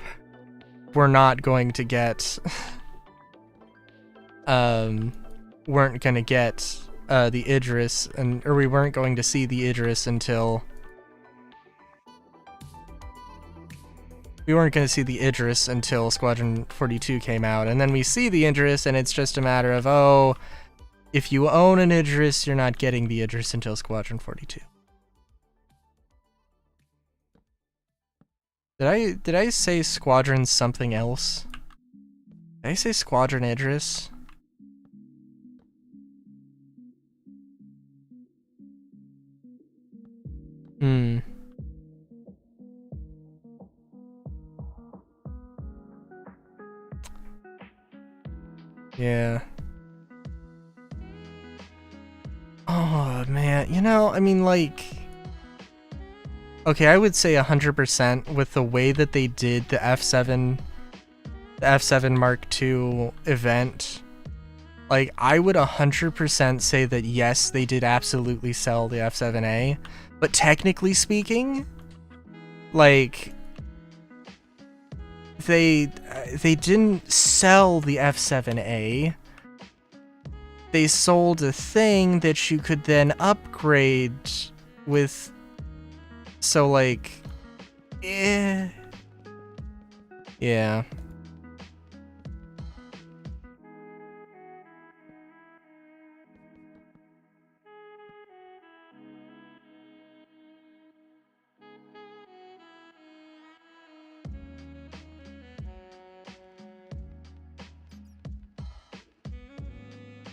were not going to get... weren't gonna get the Idris, or we weren't going to see the Idris until... We weren't going to see the Idris until Squadron 42 came out, and then we see the Idris, and it's just a matter of, oh, if you own an Idris, you're not getting the Idris until Squadron 42. Did I say Squadron something else? Did I say Squadron Idris? Yeah. Oh, man. You know, I mean, like... Okay, I would say 100% with the way that they did the F7 Mark II event. Like, I would 100% say that yes, they did absolutely sell the F7A, but technically speaking, like, they didn't sell the F7A. They sold a thing that you could then upgrade with. So, like, yeah.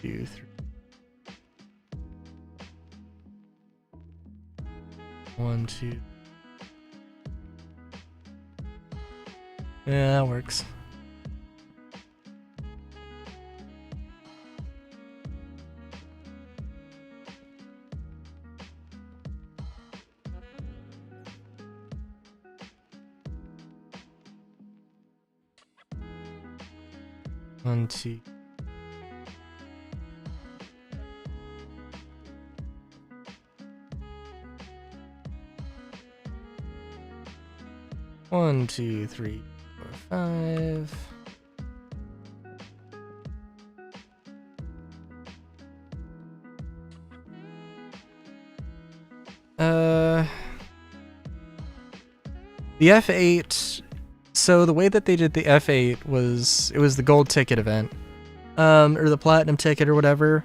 Two, three. 1, 2. Yeah, that works. One, two. One, two, three, 4, 5. The F8. So the way that they did the F8 was it was the gold ticket event, or the platinum ticket or whatever,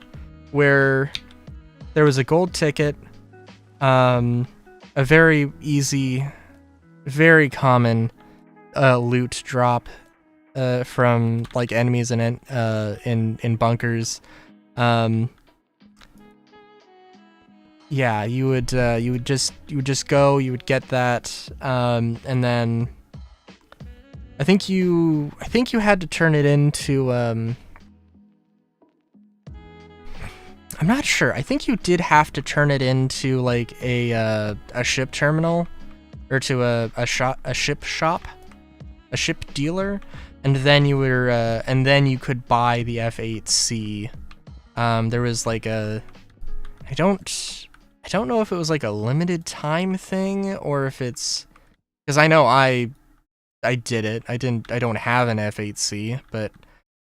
where there was a gold ticket, a very easy, very common loot drop from like enemies in bunkers. Yeah, you would just go, you would get that, and then I think you had to turn it into I'm not sure. I think you did have to turn it into like a ship terminal, or to a ship shop, a ship dealer, and then you could buy the F8C. There was like a I don't know if it was like a limited time thing or if it's, because I know I did it. I don't have an F8C, but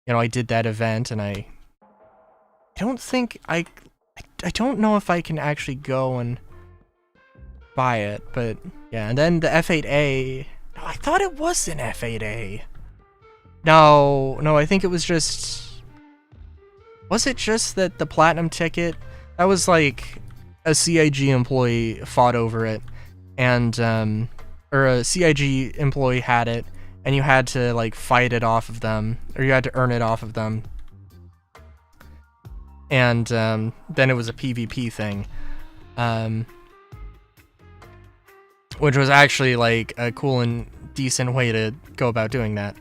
you know, I did that event, and I don't think I don't know if I can actually go and buy it, but yeah. And then the F8A, no, I thought it was an F8A. No, I think it was just, was it just that the platinum ticket, that was like a CIG employee fought over it, and or a CIG employee had it, and you had to like fight it off of them, or you had to earn it off of them, and then it was a PvP thing, which was actually like a cool and decent way to go about doing that.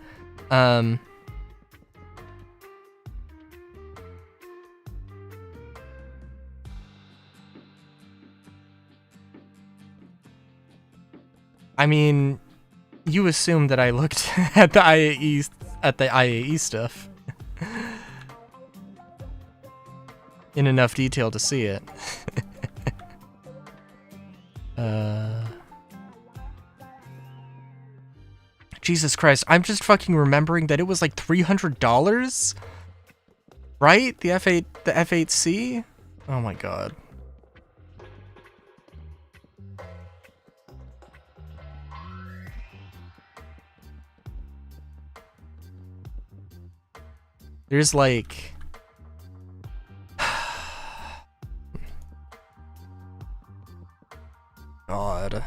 I mean, you assume that I looked at the IAE stuff in enough detail to see it. Jesus Christ, I'm just fucking remembering that it was like $300, right? The F8C? Oh my god. There's like... God.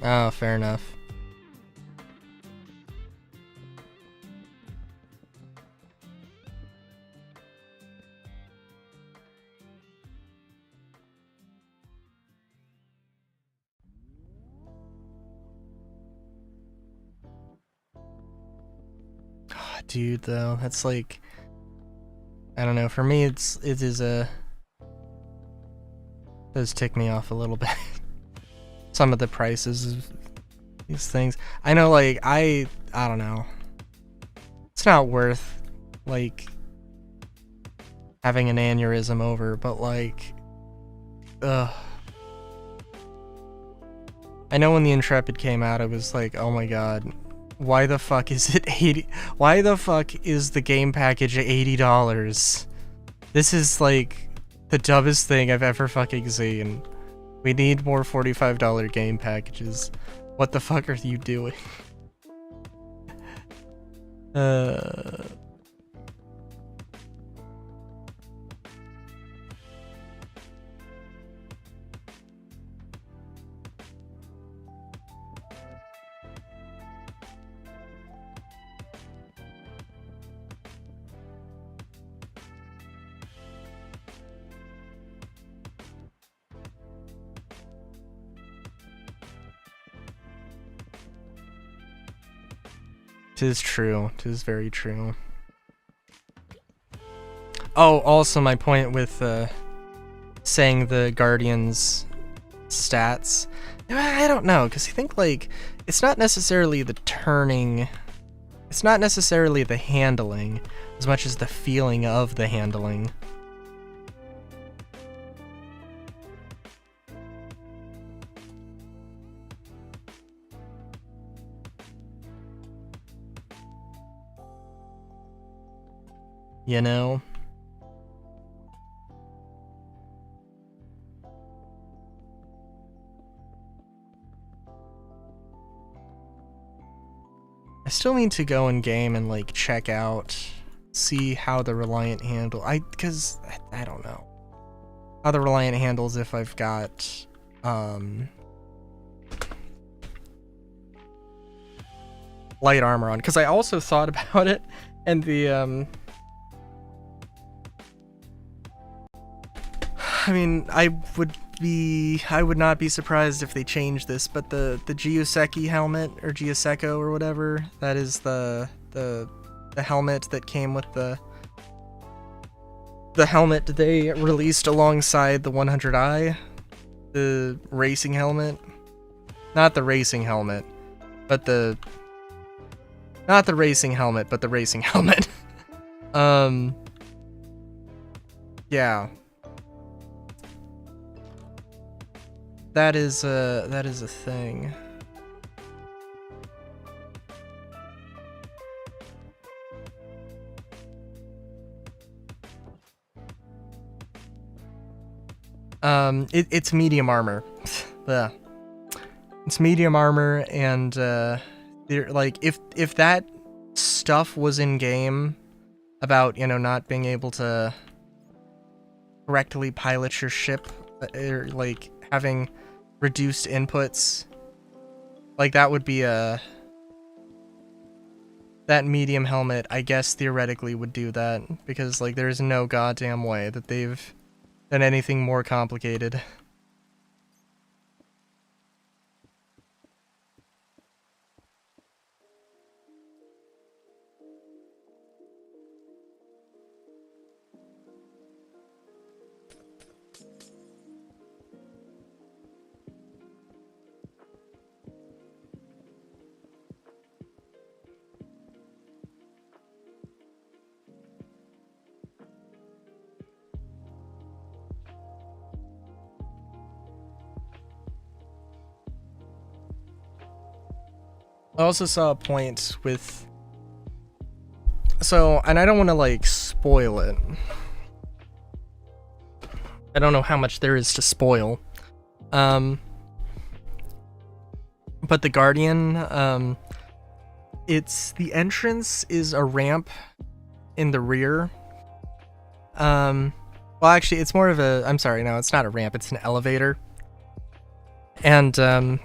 Oh, fair enough. Oh, dude, though, that's like, I don't know. For me, it does tick me off a little bit. Some of the prices of these things. I know, like, I don't know. It's not worth, like, having an aneurysm over, but, like, ugh. I know when the Intrepid came out, I was like, oh my god, why the fuck is it 80? Why the fuck is the game package $80? This is, like, the dumbest thing I've ever fucking seen. We need more $45 game packages. What the fuck are you doing? Tis true. Tis very true. Oh, also my point with saying the Guardians stats, I don't know, because I think, like, it's not necessarily the turning, It's not necessarily the handling as much as the feeling of the handling. You know? I still need to go in game and like check out, see how the Reliant handle. Because I don't know how the Reliant handles if I've got light armor on. Because I also thought about it, and the I mean, I would not be surprised if they changed this, but the Giuseki helmet, or Giuseco or whatever, that is the helmet that came with the helmet they released alongside the 100i, the racing helmet. Not the racing helmet, but the racing helmet. Yeah. That is a thing. It's medium armor. Yeah. It's medium armor, and like if that stuff was in game about, you know, not being able to correctly pilot your ship, or like having reduced inputs, like that would be that medium helmet, I guess, theoretically would do that, because like there's no goddamn way that they've done anything more complicated. I also saw a point with, so, and I don't want to like spoil it. I don't know how much there is to spoil. But the Guardian, it's, the entrance is a ramp in the rear. Well, actually, it's more of a, I'm sorry, no, it's not a ramp, it's an elevator. And,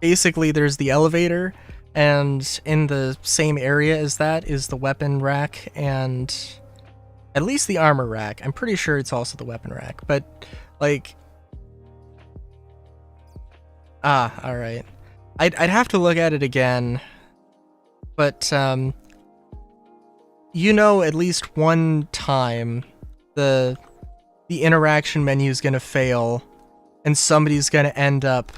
basically, there's the elevator, and in the same area as that is the weapon rack, and at least the armor rack. I'm pretty sure it's also the weapon rack, but, like... Ah, alright. I'd have to look at it again, but, you know, at least one time, the interaction menu is gonna fail, and somebody's gonna end up,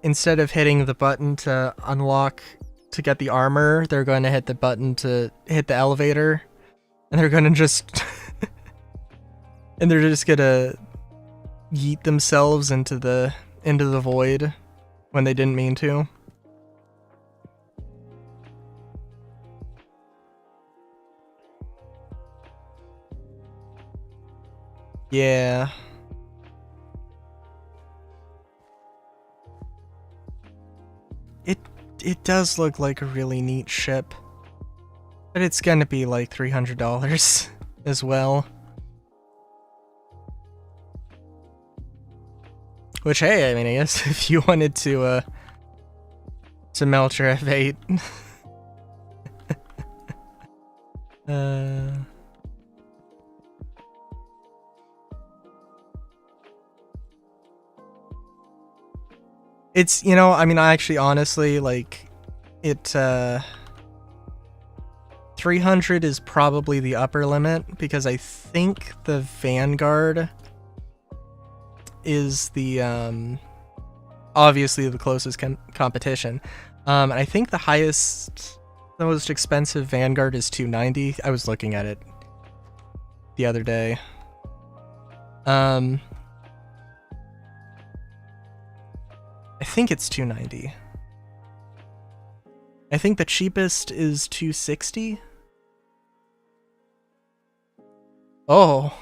instead of hitting the button to unlock, to get the armor, they're going to hit the button to hit the elevator, and they're going to just, and they're just gonna yeet themselves into the void when they didn't mean to. Yeah. It does look like a really neat ship, but it's gonna be like $300 as well. Which, hey, I mean, I guess if you wanted to melt your F8. It's, you know, I mean, I actually, honestly, like, it, 300 is probably the upper limit, because I think the Vanguard is the, obviously the closest competition, And I think the most expensive Vanguard is 290. I was looking at it the other day. I think it's 290. I think the cheapest is 260. Oh.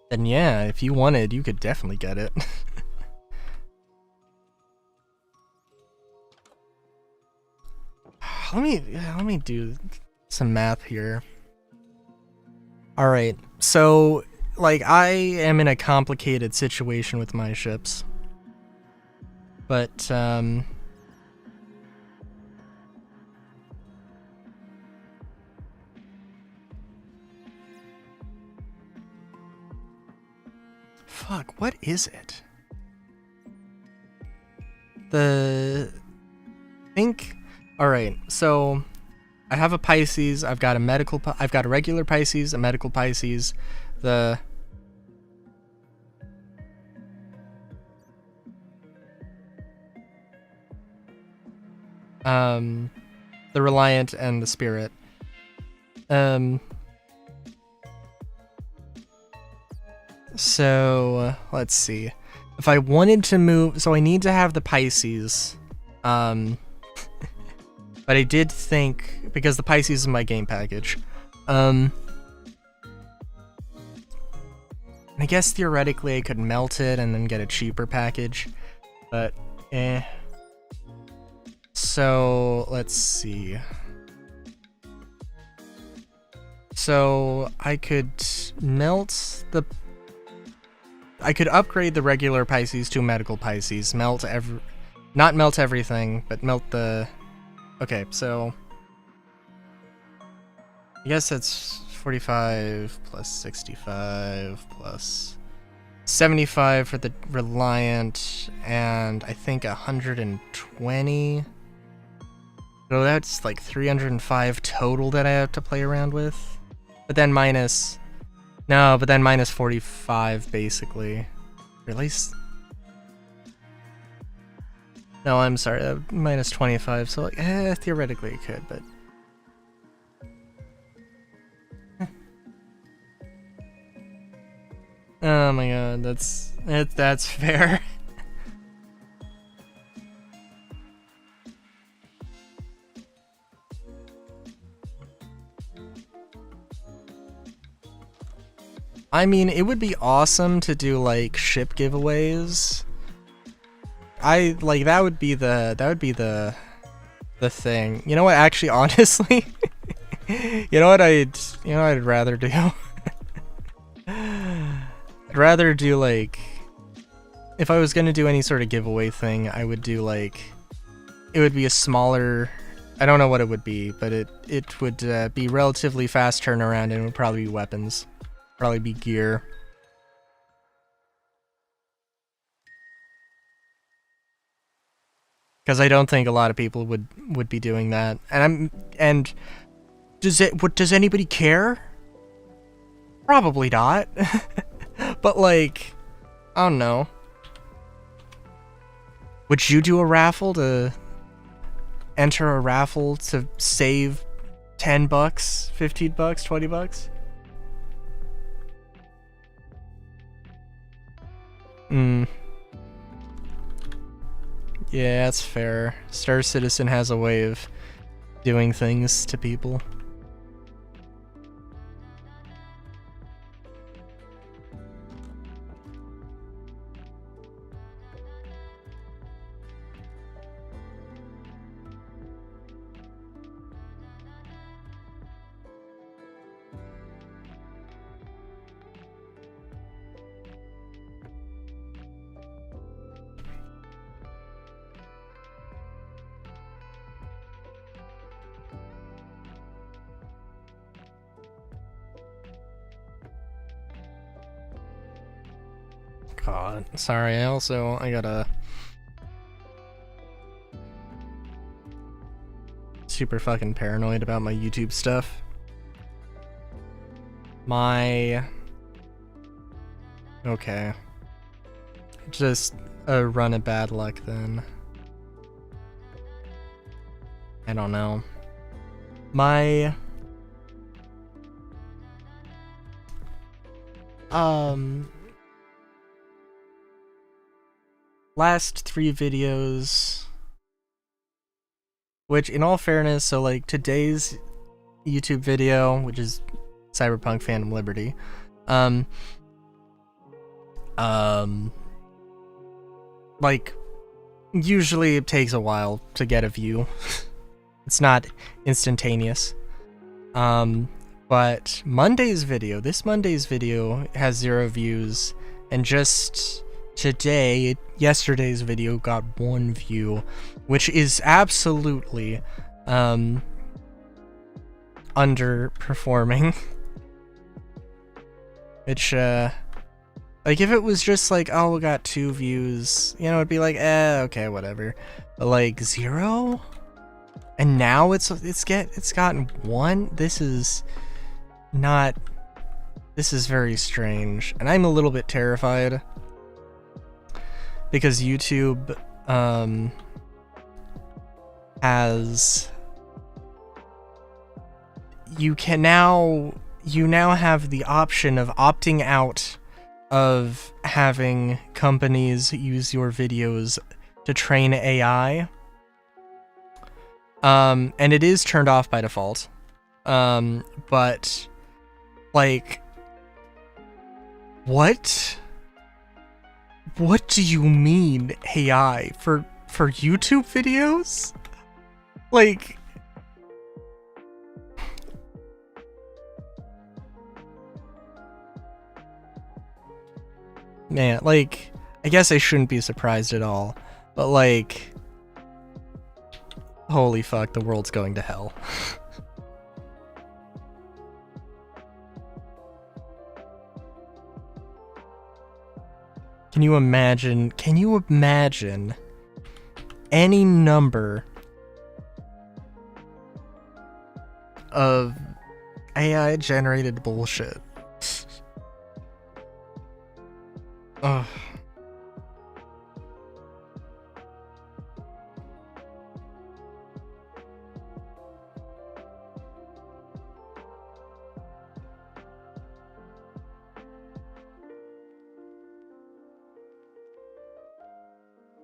Then yeah, if you wanted, you could definitely get it. Let me do some math here. All right, so like I am in a complicated situation with my ships, but fuck, what is it? All right, so I have a Pisces. I've got a regular Pisces, a medical Pisces. The Reliant and the Spirit. So let's see. If I wanted to move, so I need to have the Pisces. But I did think, because the Pisces is my game package. I guess theoretically I could melt it and then get a cheaper package, but eh. So let's see. So I could upgrade the regular Pisces to medical Pisces, not melt everything, but melt the... Okay, so I guess that's 45 plus 65 plus 75 for the Reliant, and I think 120. So that's like 305 total that I have to play around with. But then minus 45 basically. Or at least... No, I'm sorry, minus 25, so like, theoretically it could, but... Oh my god, that's fair. I mean, it would be awesome to do like ship giveaways. That would be the thing. You know what? Actually, honestly, you know what I'd rather do. I'd rather do like, if I was gonna do any sort of giveaway thing, I would do like, it would be a smaller. I don't know what it would be, but it would be relatively fast turnaround, and it would probably be weapons, probably be gear. Because I don't think a lot of people would be doing that, and does anybody care? Probably not. But like, I don't know. Would you do a raffle to enter a raffle to save $10, $15, $20? Yeah, that's fair. Star Citizen has a way of doing things to people. God, sorry, I gotta super fucking paranoid about my YouTube stuff. Okay. Just a run of bad luck then. I don't know. My... last 3 videos... Which, in all fairness, so like today's YouTube video, which is Cyberpunk Phantom Liberty, like, usually it takes a while to get a view. It's not instantaneous. But Monday's video, this Monday's video has 0 views, and just today, yesterday's video got 1 view, which is absolutely, underperforming. Which, like, if it was just like, oh, we got 2 views, you know, it'd be like, okay, whatever. But like 0? And now it's gotten 1? This is very strange. And I'm a little bit terrified. Because YouTube, you now have the option of opting out of having companies use your videos to train AI. And it is turned off by default. But like, what do you mean AI for YouTube videos? Like, man, like, I guess I shouldn't be surprised at all, but like, holy fuck, the world's going to hell. Can you imagine any number of AI generated bullshit? Ugh.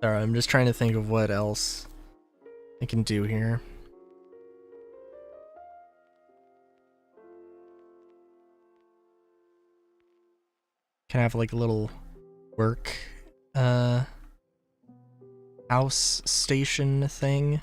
Sorry, I'm just trying to think of what else I can do here. Can I have like a little work house station thing?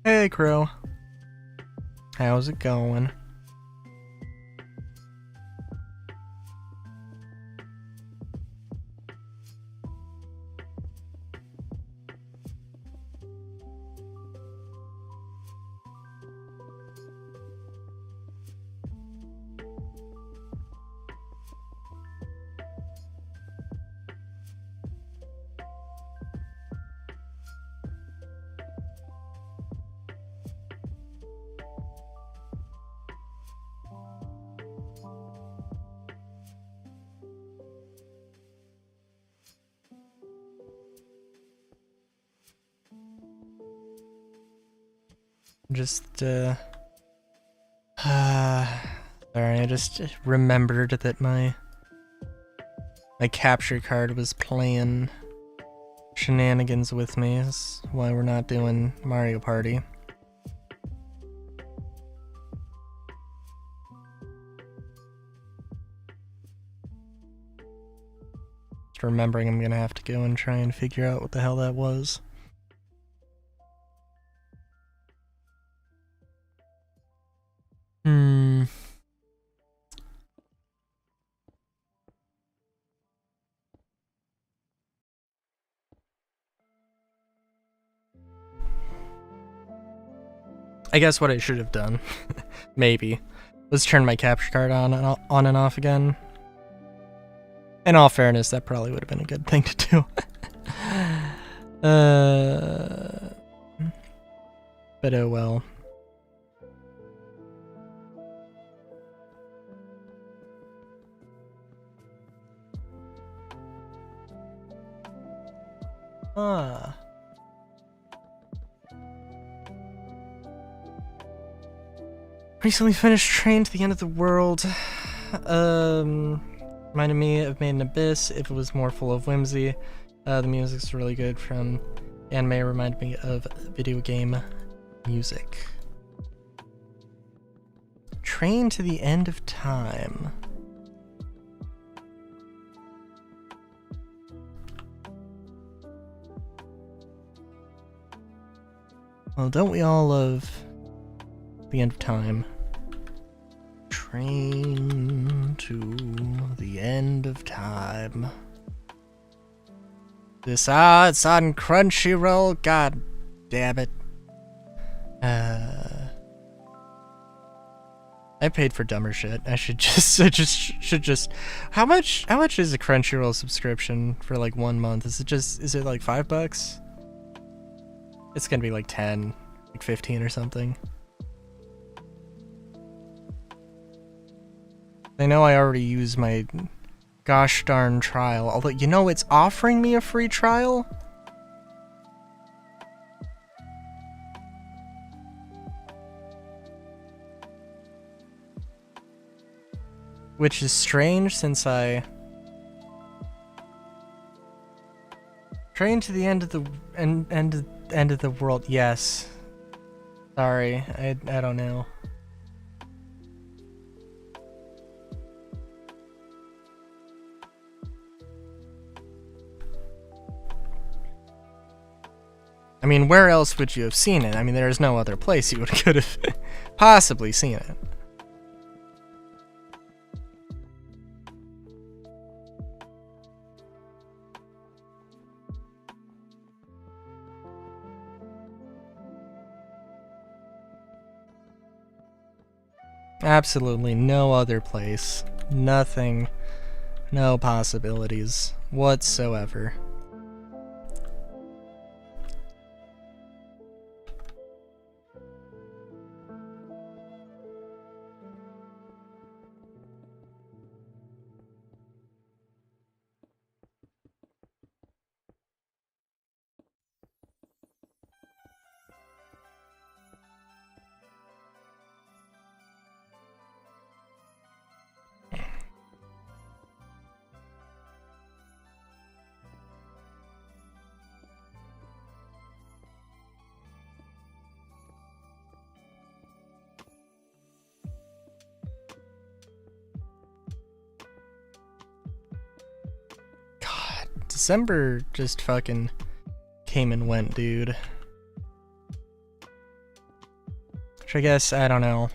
Hey, Crow. How's it going? Just, sorry, I just remembered that my capture card was playing shenanigans with me. That's why we're not doing Mario Party. Just remembering I'm gonna have to go and try and figure out what the hell that was. I guess what I should have done, maybe, was turn my capture card on and off again. In all fairness, that probably would have been a good thing to do. But oh well. Recently finished Train to the End of the World. Reminded me of Made in Abyss if it was more full of whimsy. The music's really good from anime, reminded me of video game music. Train to the End of Time. Well, don't we all love the end of time? Train to the End of Time. It's on Crunchyroll. God damn it. I paid for dumber shit. I should just. How much is a Crunchyroll subscription for like 1 month? Is it like $5? It's gonna be like 10, like 15 or something. I know I already used my gosh darn trial, although, you know, it's offering me a free trial? Which is strange since I... Train to the End of the... end of the world, yes. Sorry, I don't know. I mean, where else would you have seen it? I mean, there is no other place you could have possibly seen it. Absolutely no other place. Nothing. No possibilities whatsoever. December just fucking came and went, dude. Which I guess, I don't know.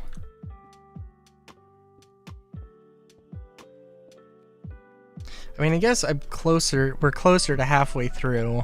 I mean, I guess we're closer to halfway through.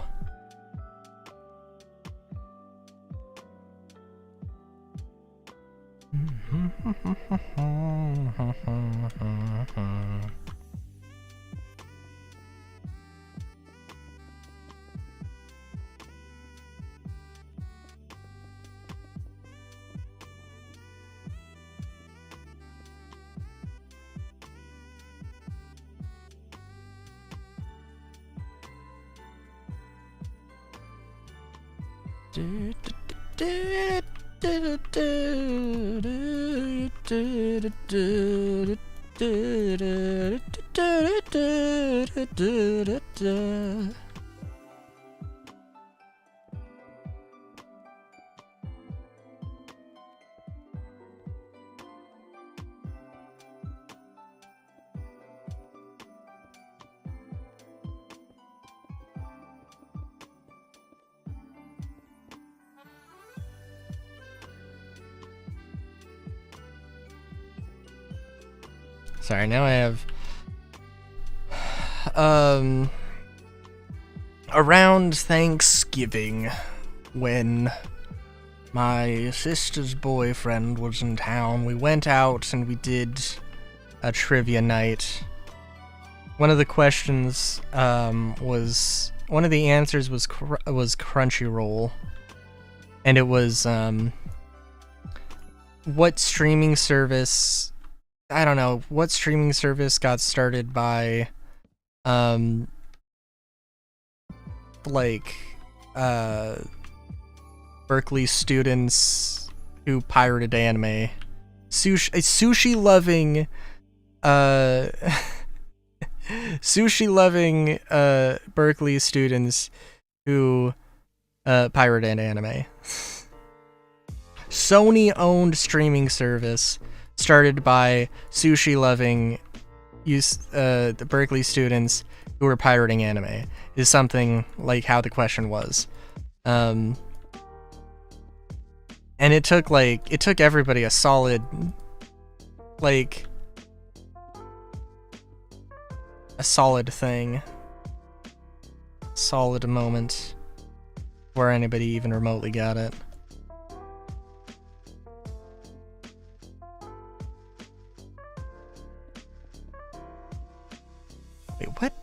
Sorry, now I have around Thanksgiving, when my sister's boyfriend was in town, we went out and we did a trivia night. One of the questions was, one of the answers was Crunchyroll, and it was what streaming service, I don't know, what streaming service got started by Berkeley students who pirated anime. Sushi loving Berkeley students who pirated anime. Sony owned streaming service started by sushi loving the Berkeley students who were pirating anime is something like how the question was. And it took everybody a solid solid moment where anybody even remotely got it. Wait, what?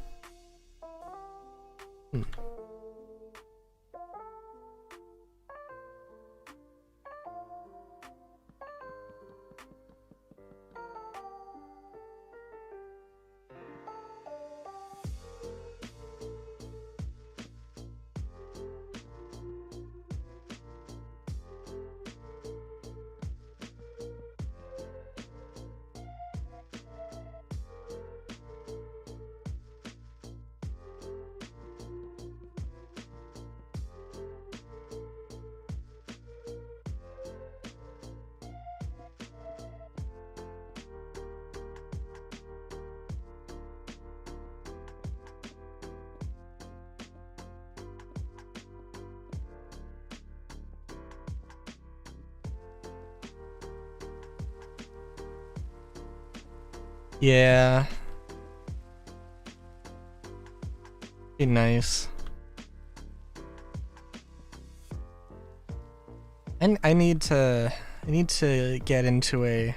Yeah. Be nice. And I need to get into a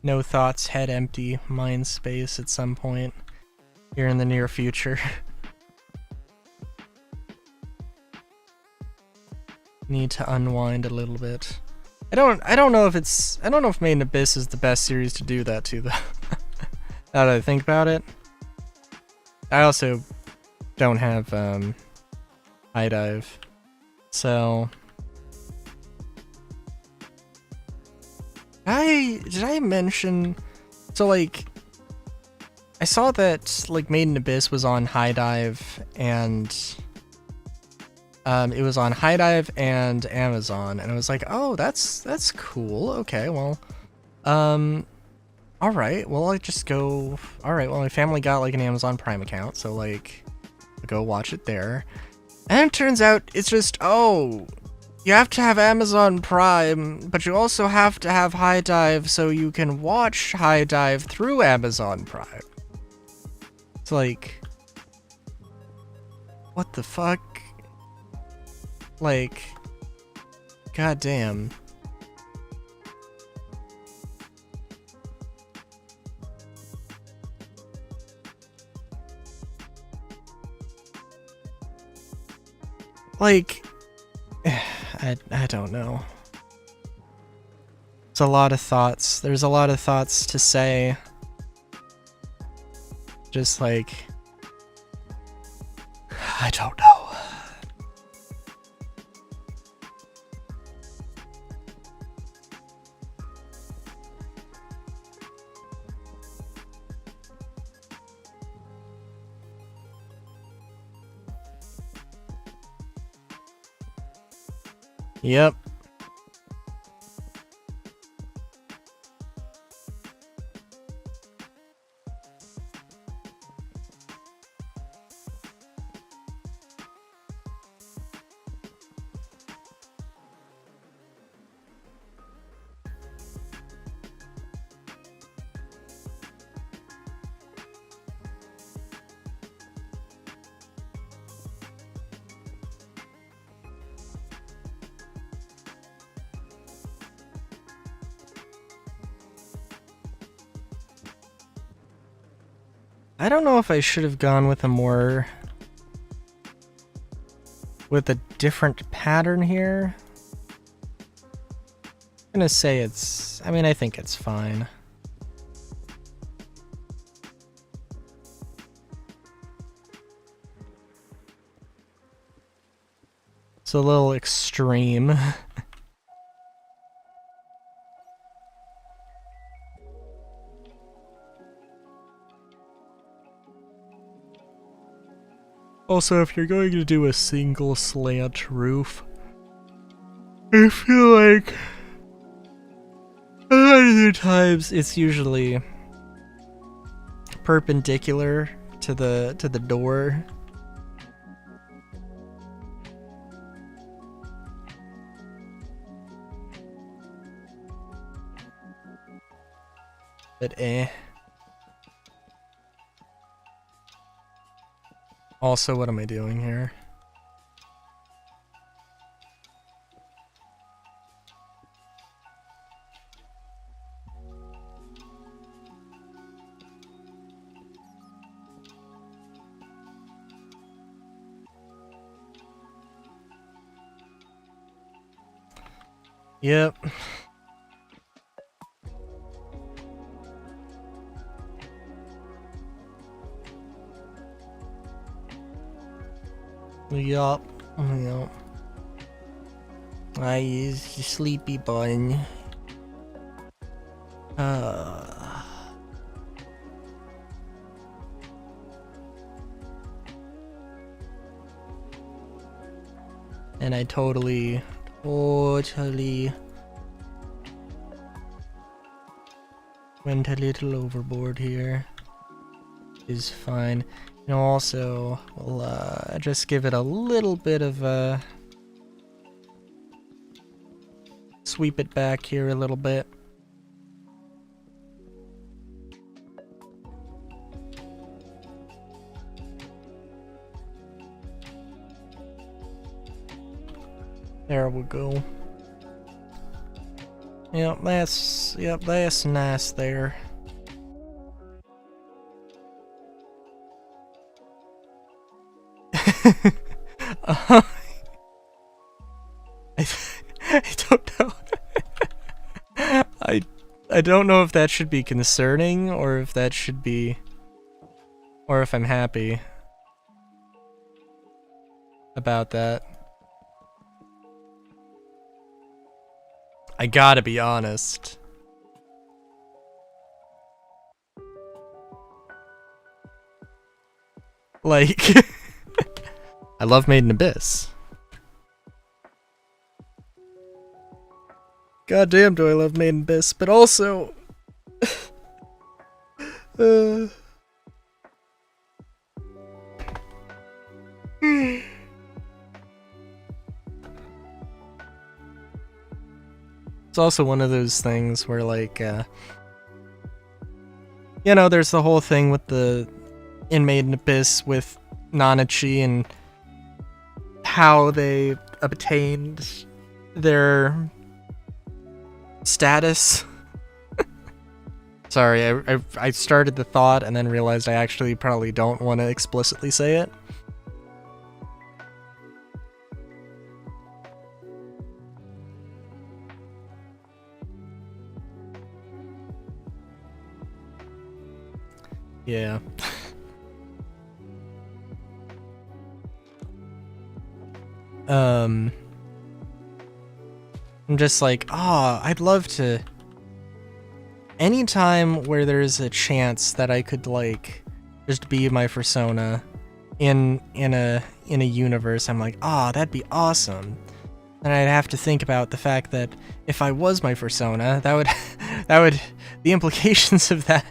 no thoughts, head empty mind space at some point here in the near future. Need to unwind a little bit. I don't know if Made in Abyss is the best series to do that to, though. Now that I think about it. I also don't have High Dive, so did I mention, so like I saw that like Made in Abyss was on High Dive, and it was on High Dive and Amazon, and I was like, oh, that's cool. Okay, well, all right, well, I just go. All right, well, my family got like an Amazon Prime account, so like, I go watch it there, and it turns out it's just, oh, you have to have Amazon Prime, but you also have to have High Dive so you can watch High Dive through Amazon Prime. It's like, what the fuck? Like, goddamn. Like, I don't know. It's a lot of thoughts. There's a lot of thoughts to say. Just like, I don't know. Yep. I don't know if I should have gone with a different pattern here. I'm gonna say I think it's fine. It's a little extreme. Also, if you're going to do a single slant roof, I feel like a lot of the times it's usually perpendicular to the door. But Also, what am I doing here? Yep. Yup. Yup. I is sleepy bun. And I totally went a little overboard here. Is fine. You know, also, we'll just give it a little bit of a sweep it back here a little bit. There we go. Yep, that's nice there. I don't know. I don't know if that should be concerning or if that should be, or if I'm happy about that. I gotta be honest. Like, I love Made in Abyss. God damn, do I love Made in Abyss, but also... It's also one of those things where, like, you know, there's the whole thing with the in Made in Abyss with Nanachi and how they obtained their status. Sorry, I started the thought and then realized I actually probably don't want to explicitly say it. Yeah. I'm just like, I'd love to... Anytime where there's a chance that I could, like, just be my persona in a universe, I'm like, that'd be awesome. then I'd have to think about the fact that if I was my persona, that would, that would, the implications of that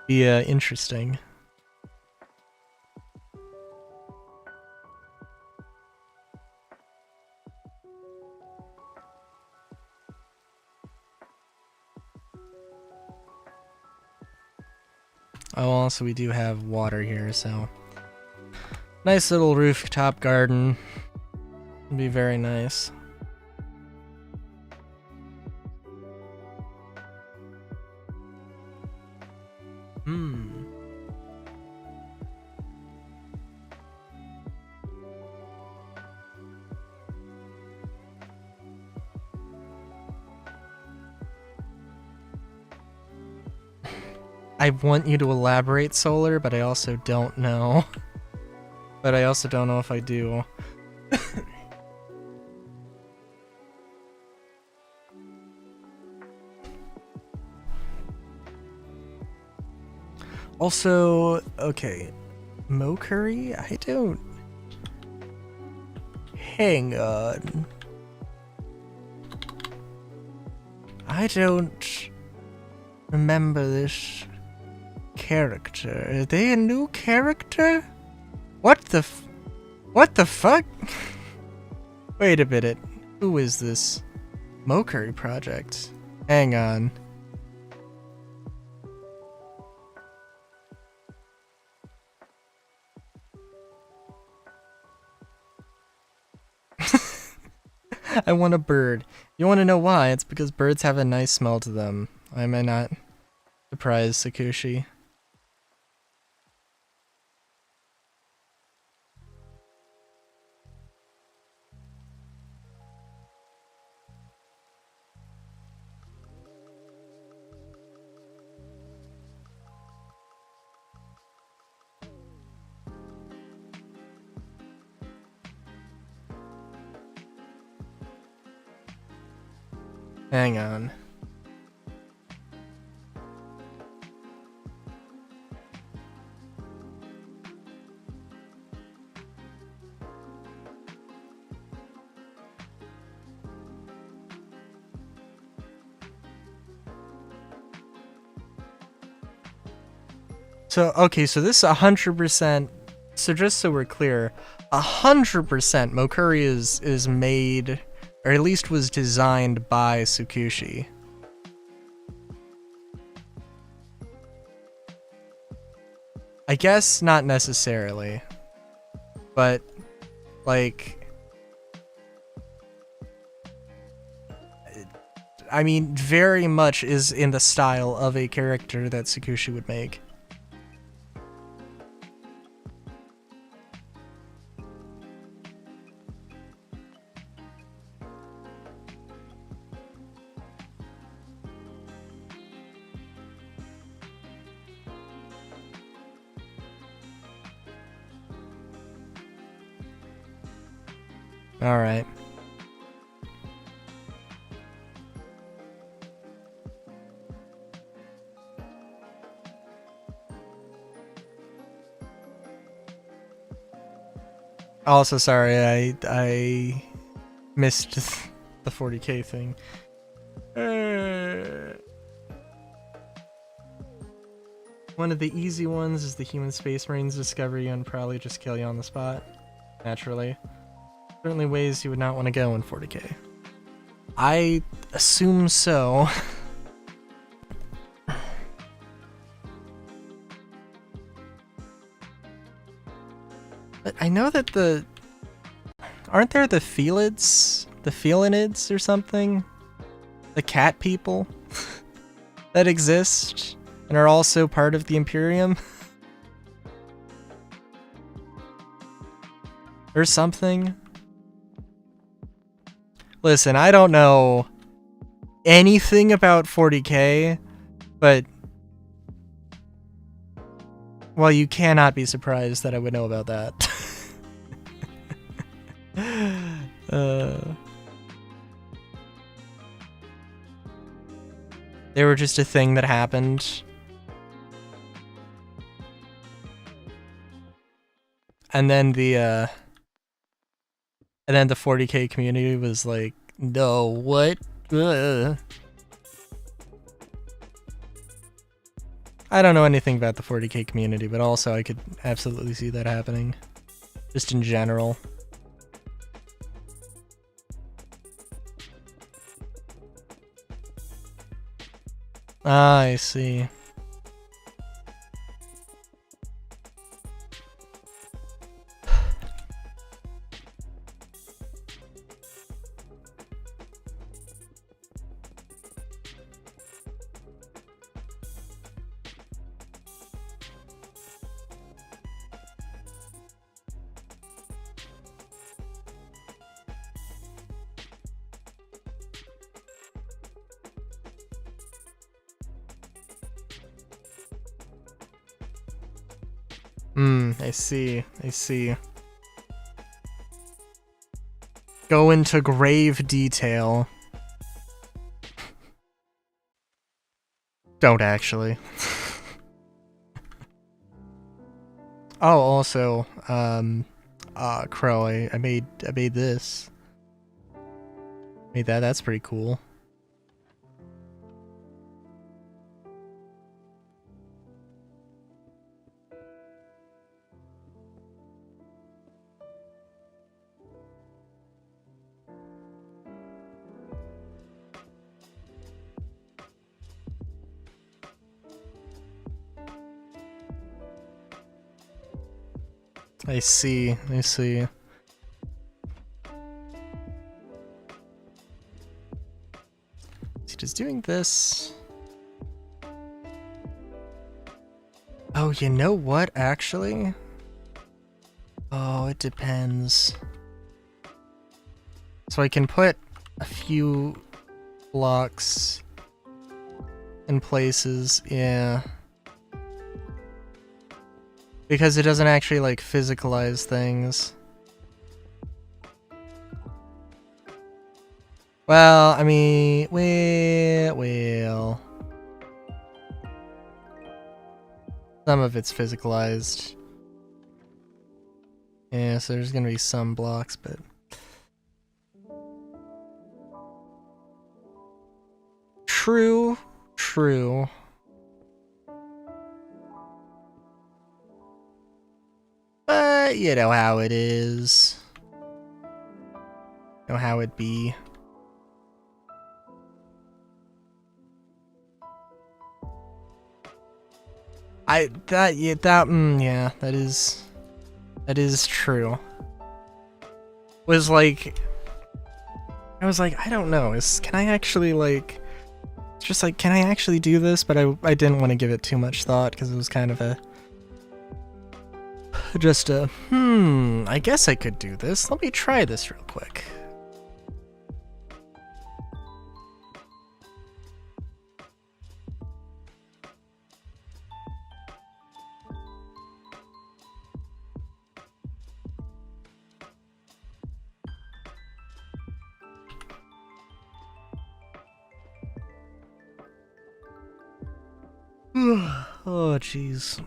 be interesting. Oh, also we do have water here, so nice little rooftop garden. Would be very nice. I want you to elaborate, Solar, but I also don't know. But I also don't know if I do. Also, okay, Mo Curry? I don't... Hang on. I don't remember this character. Are they a new character? What the fuck? Wait a minute. Who is this? Mo Curry Project. Hang on. I want a bird. You want to know why? It's because birds have a nice smell to them. Am I not surprised, Sakushi? Hang on. So, okay, so this 100%, so just so we're clear, 100% Mo Curry is made, or at least was designed by Tsukushi. I guess not necessarily, but, like, I mean, very much is in the style of a character that Tsukushi would make. Alright. Also, sorry, I missed the 40k thing. One of the easy ones is the human space marines discovery and probably just kill you on the spot. Naturally. Certainly ways you would not want to go in 40k. I assume so. But I know that aren't there the Felids? The Felinids or something? The cat people that exist and are also part of the Imperium? Or something? Listen, I don't know anything about 40k, but well, you cannot be surprised that I would know about that. They were just a thing that happened. And then the And then the 40k community was like, no, what? Ugh. I don't know anything about the 40k community, but also I could absolutely see that happening. Just in general. Ah, I see. I see. I see. Go into grave detail. Don't actually. Oh, also, Crow, I made this. Made that, that's pretty cool. I see, I see. Is he just doing this? Oh, you know what, actually? Oh, it depends. So I can put a few blocks in places, yeah. Because it doesn't actually, like, physicalize things. Well, I mean, well. Some of it's physicalized. Yeah, so there's gonna be some blocks, but... True, true. But you know how it is. You know how it be. Yeah, that is true. Was like, I was like, I don't know, can I actually, like, it's just like, can I actually do this? But I didn't want to give it too much thought, because it was kind of I guess I could do this. Let me try this real quick. Oh, jeez.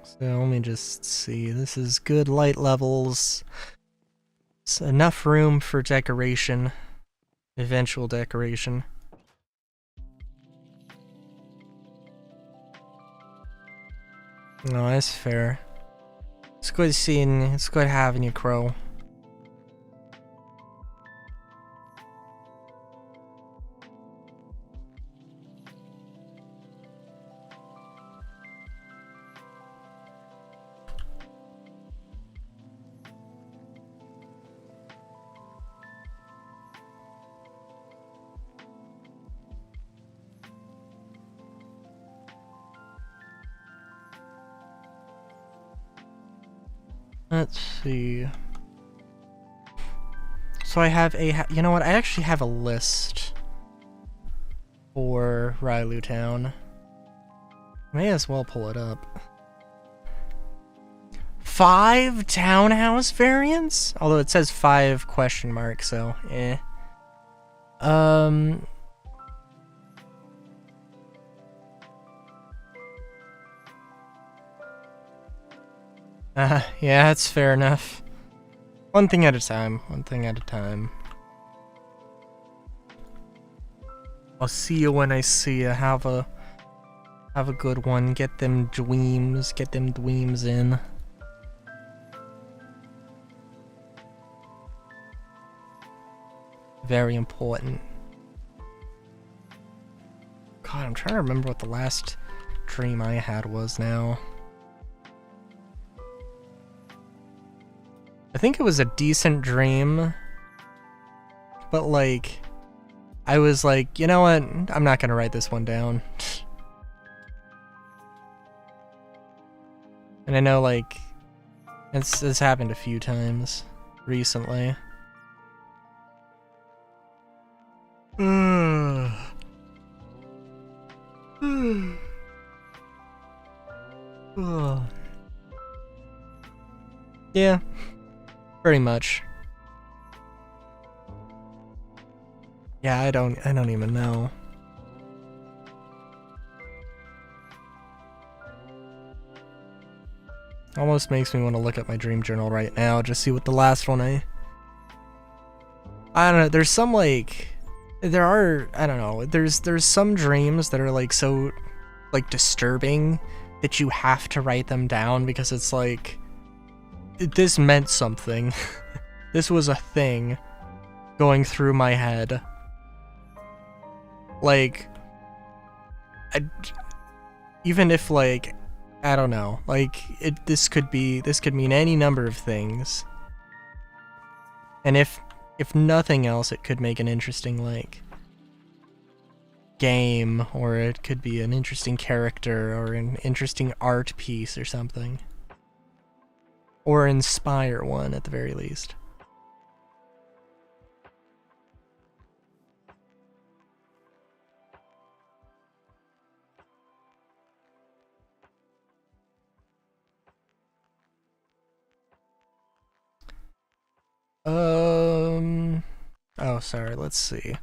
So let me just see. This is good light levels. It's enough room for decoration. Eventual decoration. No, that's fair. It's good seeing, it's good having you, Crow. Let's see. So I have you know what? I actually have a list for Railu Town. May as well pull it up. 5 townhouse variants? Although it says 5 question mark, so eh. Yeah, that's fair enough. One thing at a time, one thing at a time. I'll see you when I see you. Have a good one. Get them dweems in. Very important. God, I'm trying to remember what the last dream I had was now. I think it was a decent dream, but like, I was like, you know what? I'm not gonna write this one down. And I know, like, it's happened a few times recently. Yeah, pretty much. Yeah, I don't even know. Almost makes me want to look at my dream journal right now, just see what the last one I don't know, there's some like I don't know, there's some dreams that are like so like disturbing that you have to write them down because it's like this meant something. This was a thing going through my head. Like, even if like, I don't know, like this could mean any number of things. And if nothing else, it could make an interesting like game, or it could be an interesting character or an interesting art piece or something. Or inspire one at the very least. Oh, sorry, let's see.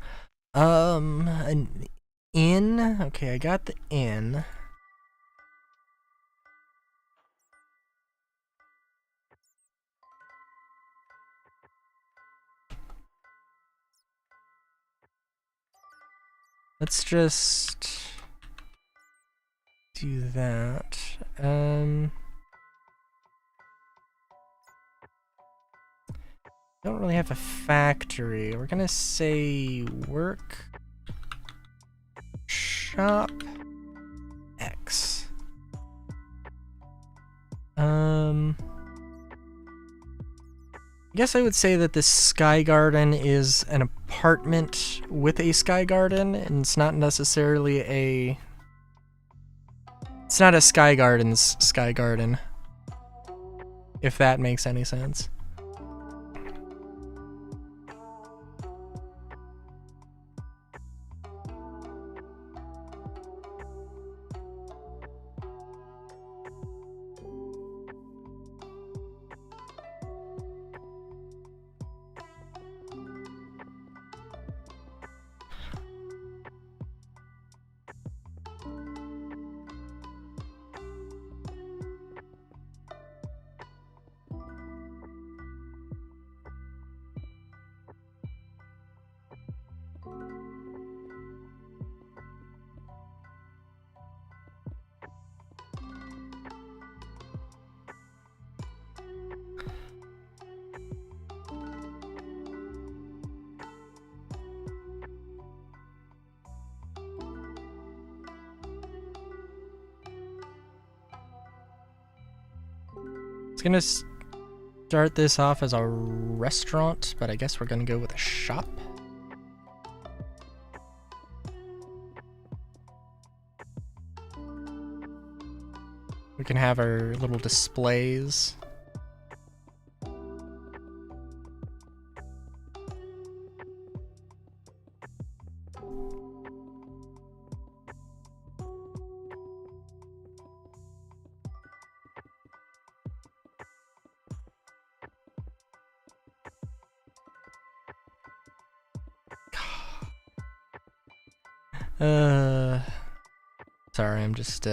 An inn. Okay, I got the inn. Let's just do that. Don't really have a factory. We're gonna say work shop X. I guess I would say that this sky garden is an apartment with a sky garden, and it's not necessarily a... It's not a sky garden's sky garden, if that makes any sense. Gonna start this off as a restaurant, but I guess we're gonna go with a shop. We can have our little displays. Sorry, I'm just,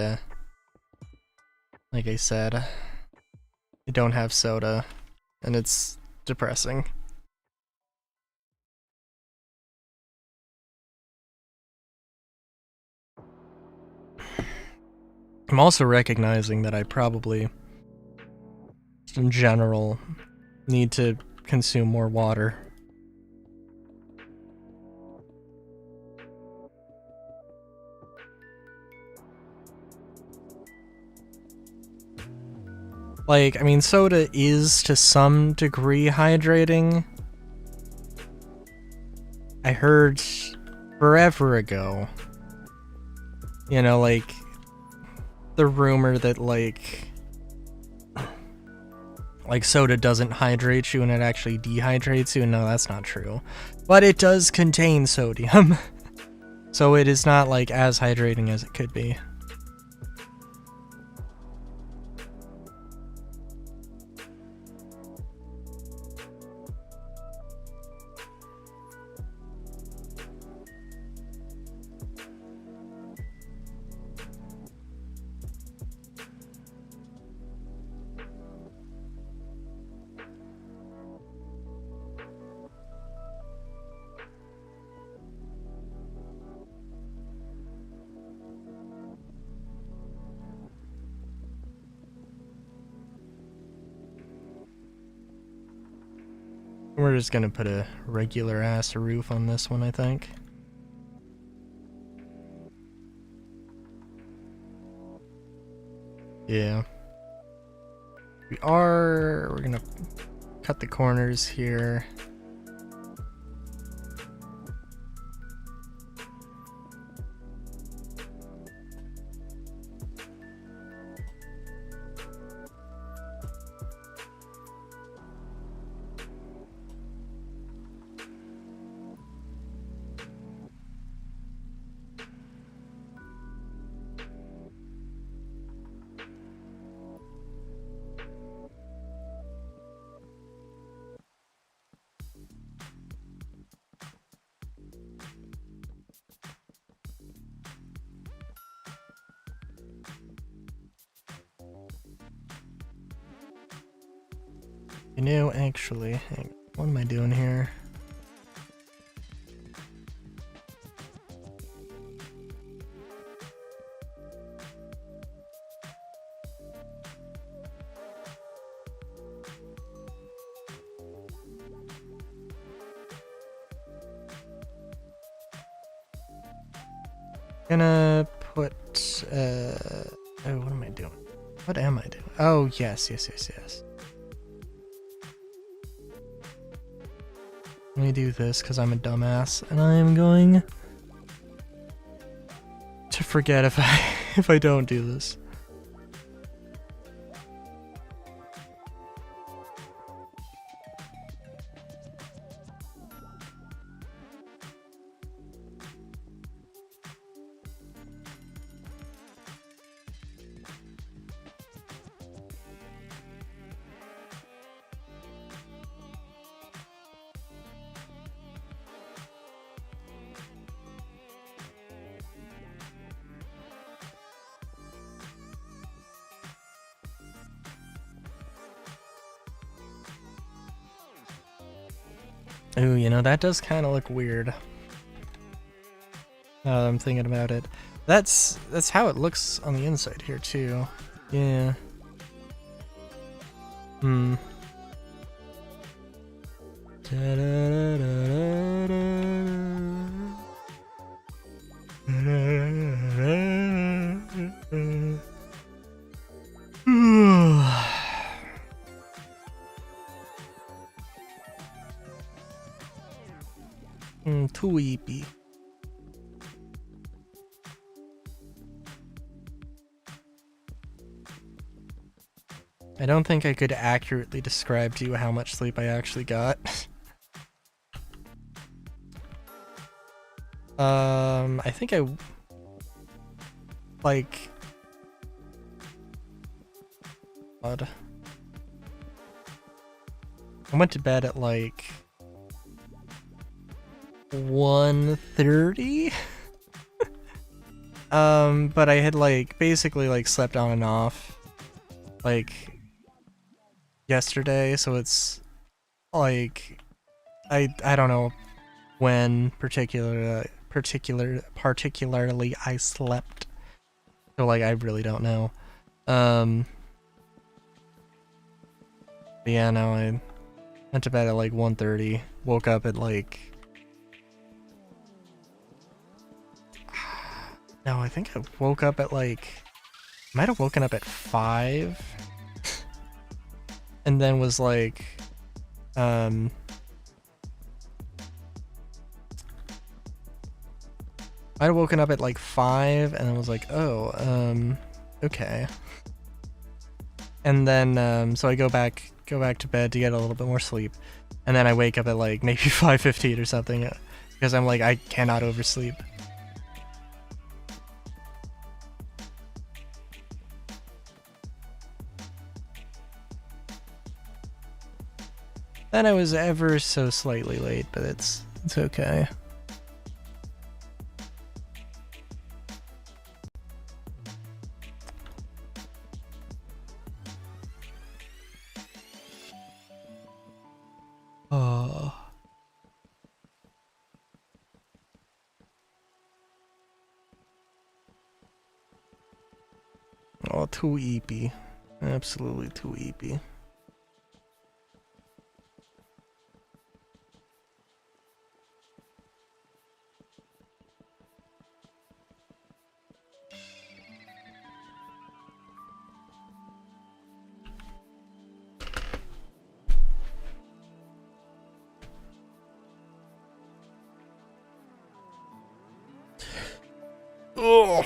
like I said, I don't have soda, and it's depressing. I'm also recognizing that I probably, in general, need to consume more water. Like, I mean, soda is to some degree hydrating. I heard forever ago, you know, like, the rumor that, like soda doesn't hydrate you and it actually dehydrates you. No, that's not true. But it does contain sodium. So it is not, like, as hydrating as it could be. We're just gonna put a regular ass roof on this one, I think. Yeah. We're gonna cut the corners here. You know, actually, hang on, what am I doing here? Gonna put, oh, what am I doing? What am I doing? Oh, yes. Let me do this because I'm a dumbass, and I am going to forget if I don't do this. Ooh, you know, that does kind of look weird. I'm thinking about it. That's how it looks on the inside here too. Yeah. Hmm. Too weepy. I don't think I could accurately describe to you how much sleep I actually got. I think I like God. I went to bed at like 1:30. But I had like basically like slept on and off like yesterday, so it's like I don't know when particularly I slept. So like I really don't know. But yeah, no, I went to bed at like 1:30, woke up at like no, I think I woke up at like might have woken up at 5 and then was like might have woken up at like 5 and then was like, "Oh, okay." And then so I go back to bed to get a little bit more sleep. And then I wake up at like maybe 5:15 or something because I'm like I cannot oversleep. Then I was ever so slightly late, but it's okay. Oh. Oh, too eepy. Absolutely too eepy. Oh.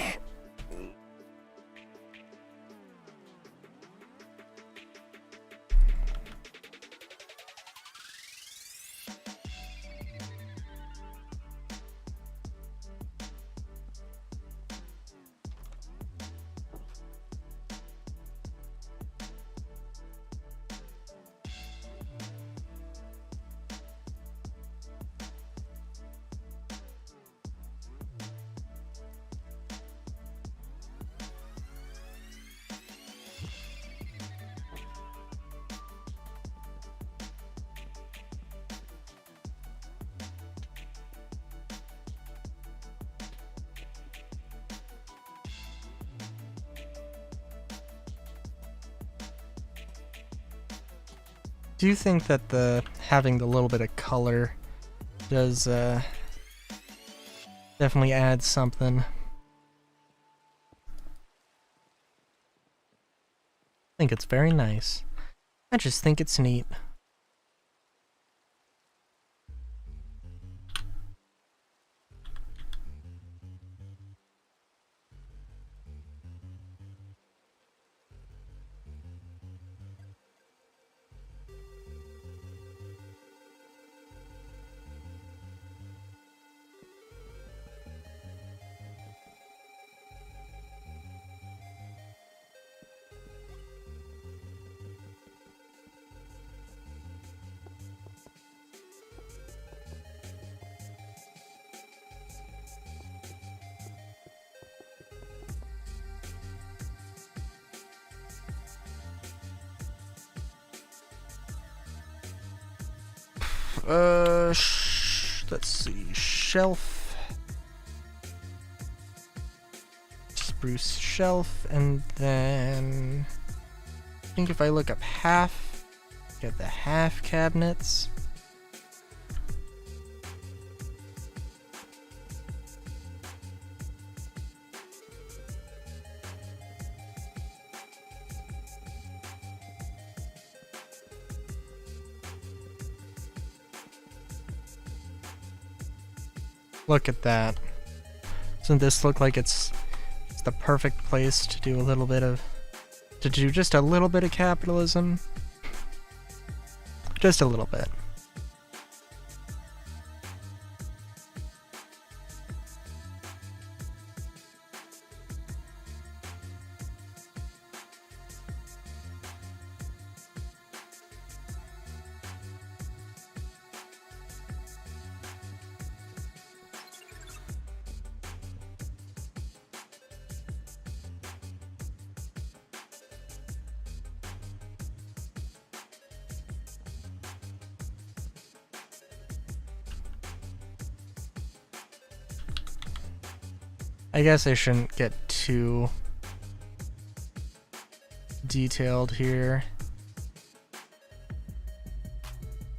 Do you think that the having the little bit of color does definitely add something? I think it's very nice. I just think it's neat. Let's see. Shelf. Spruce shelf, and then I think if I look up half, get the half cabinets. Look at that. Doesn't this look like it's the perfect place to do just a little bit of capitalism? Just a little bit. I guess I shouldn't get too detailed here.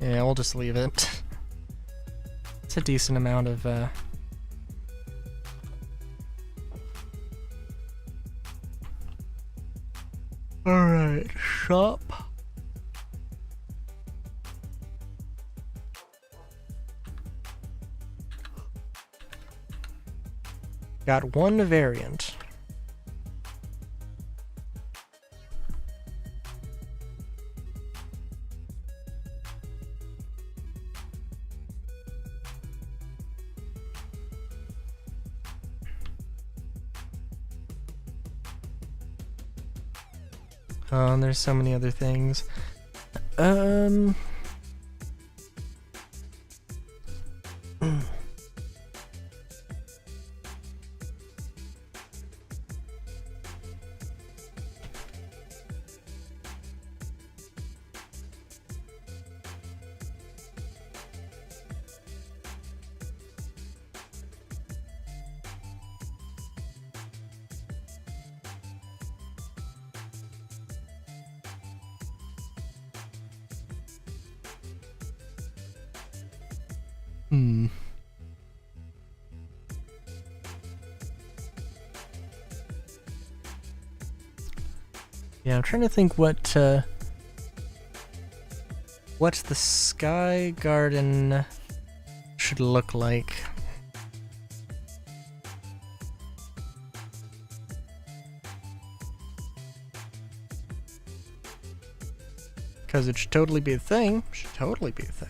Yeah, we'll just leave it. It's a decent amount of Alright, shop. Got one variant. Oh, and there's so many other things. Yeah, I'm trying to think what the Sky Garden should look like. Because it should totally be a thing. Should totally be a thing.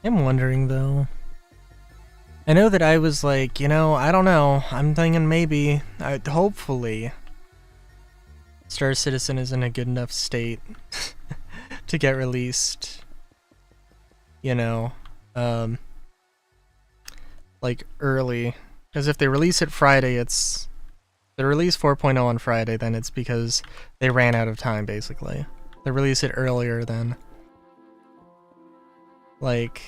I'm wondering though. I know that I was like, you know, I don't know. I'm thinking maybe, hopefully, Star Citizen is in a good enough state to get released. You know, like early. Because if they release it Friday, if they release 4.0 on Friday, then it's because they ran out of time, basically. They release it earlier then. Like,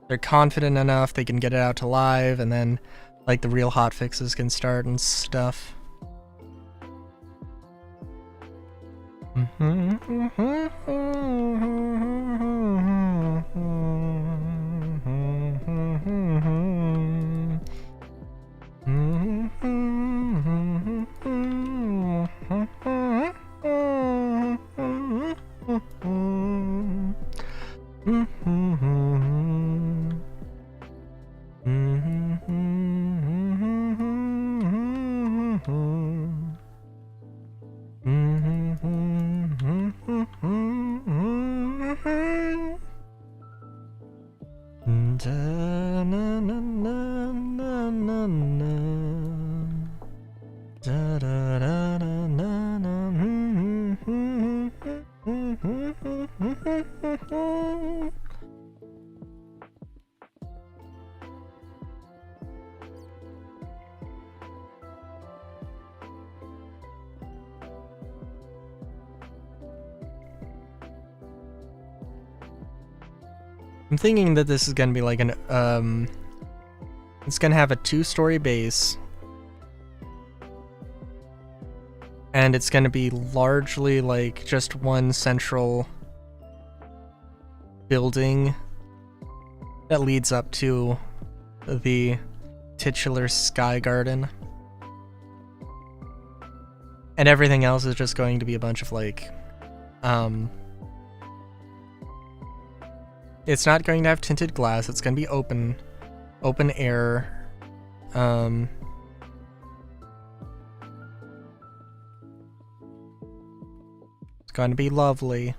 they're confident enough they can get it out to live, and then, like, the real hotfixes can start and stuff. I'm thinking that this is gonna be like an, it's gonna have a 2-story base. And it's gonna be largely like just one central building that leads up to the titular Sky Garden. And everything else is just going to be a bunch of like, it's not going to have tinted glass, it's going to be open. open air. It's going to be lovely.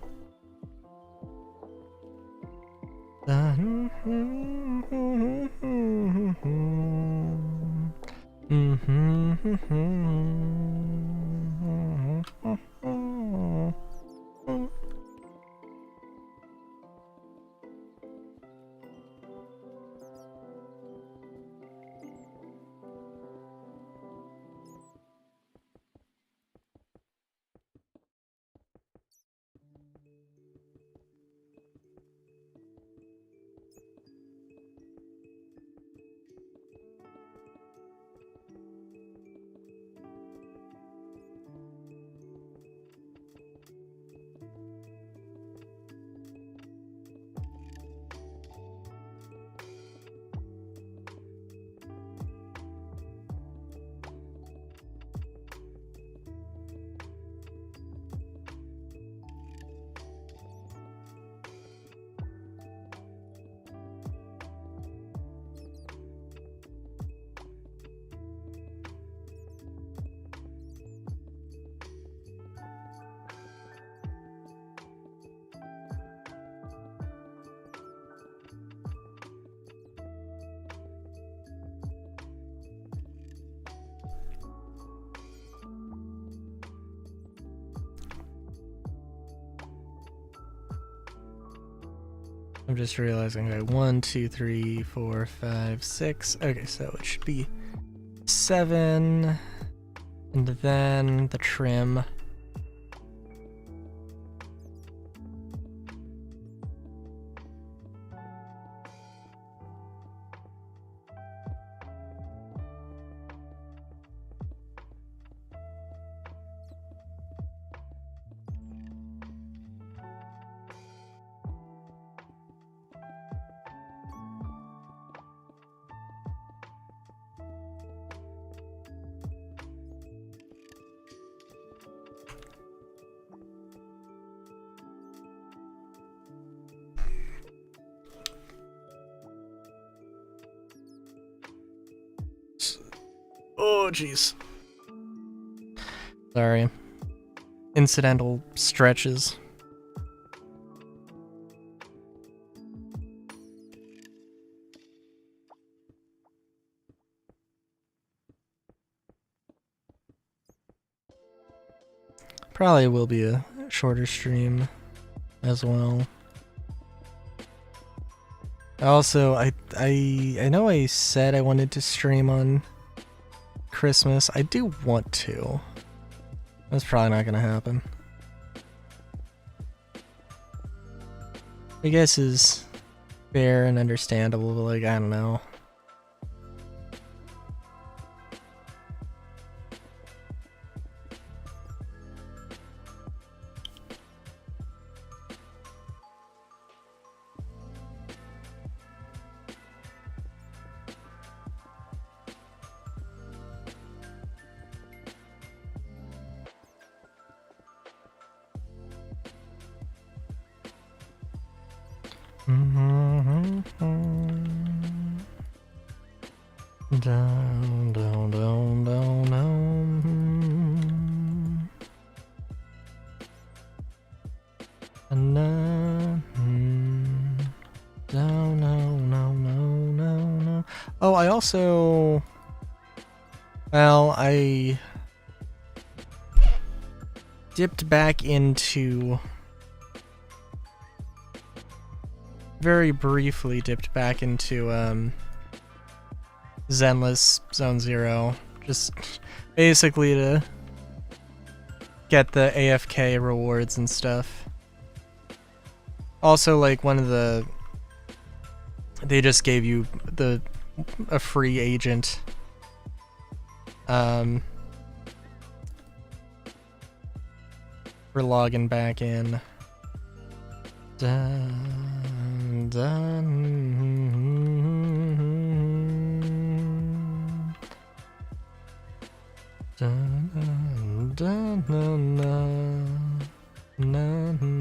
I'm just realizing, okay, 1, 2, 3, 4, 5, 6. Okay, so it should be 7, and then the trim. Oh, jeez. Sorry. Incidental stretches. Probably will be a shorter stream as well. Also, I know I said I wanted to stream on Christmas. I do want to. That's probably not gonna happen. I guess is fair and understandable, but like, I don't know. Down, down, down, down, down. And down, no, no, no, no. Oh, I also, well, I dipped back into, very briefly dipped back into, Zenless Zone Zero, just basically to get the AFK rewards and stuff. Also, like, one of the, they just gave you a free agent. For logging back in. Dun, dun. Dun, dun, dun, dun, dun, dun.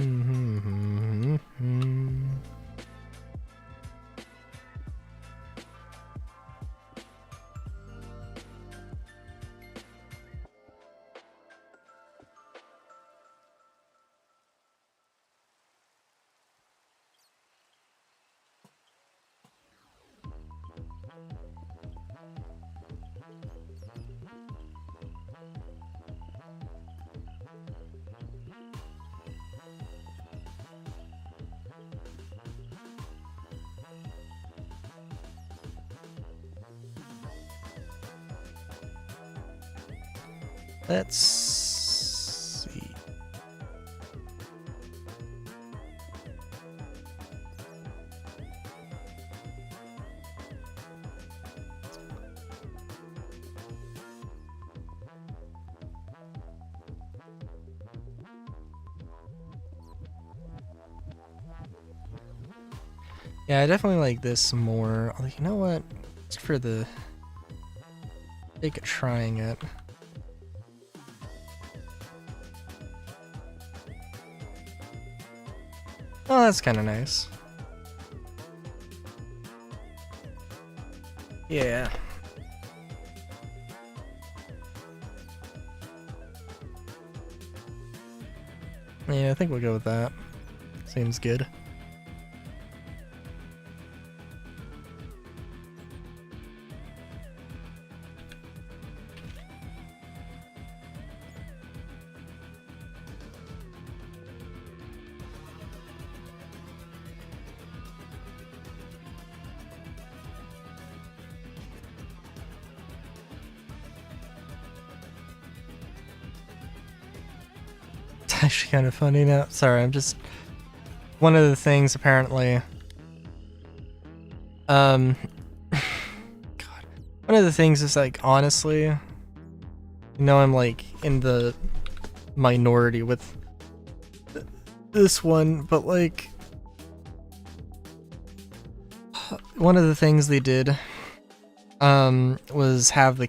Let's see. Yeah, I definitely like this more. You know what? Just for the sake of trying it. Oh, that's kind of nice. Yeah. Yeah, I think we'll go with that. Seems good. It's actually kind of funny now. Sorry, I'm just... One of the things, apparently... God. One of the things is, like, honestly... You know, I'm, like, in the minority with this one, but, like... One of the things they did... was have the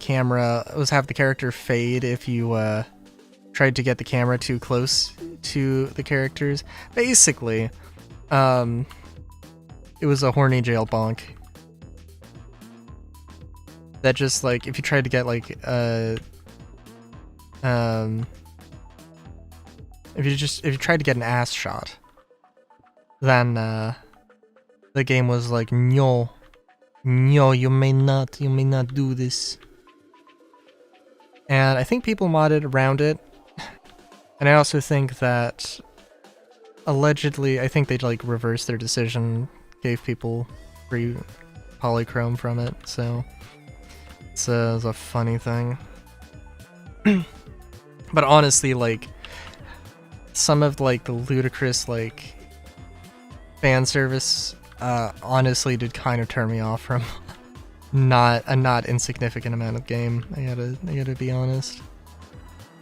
character fade if you, tried to get the camera too close to the characters. Basically, it was a horny jail bonk. That just, like, if you tried to get, like, if you tried to get an ass shot, then, the game was like, no, you may not do this. And I think people modded around it. And I also think that allegedly, I think they'd like reverse their decision, gave people free polychrome from it, so it's a funny thing. But honestly, like, some of like the ludicrous like fan service honestly did kind of turn me off from not insignificant amount of game. I gotta be honest.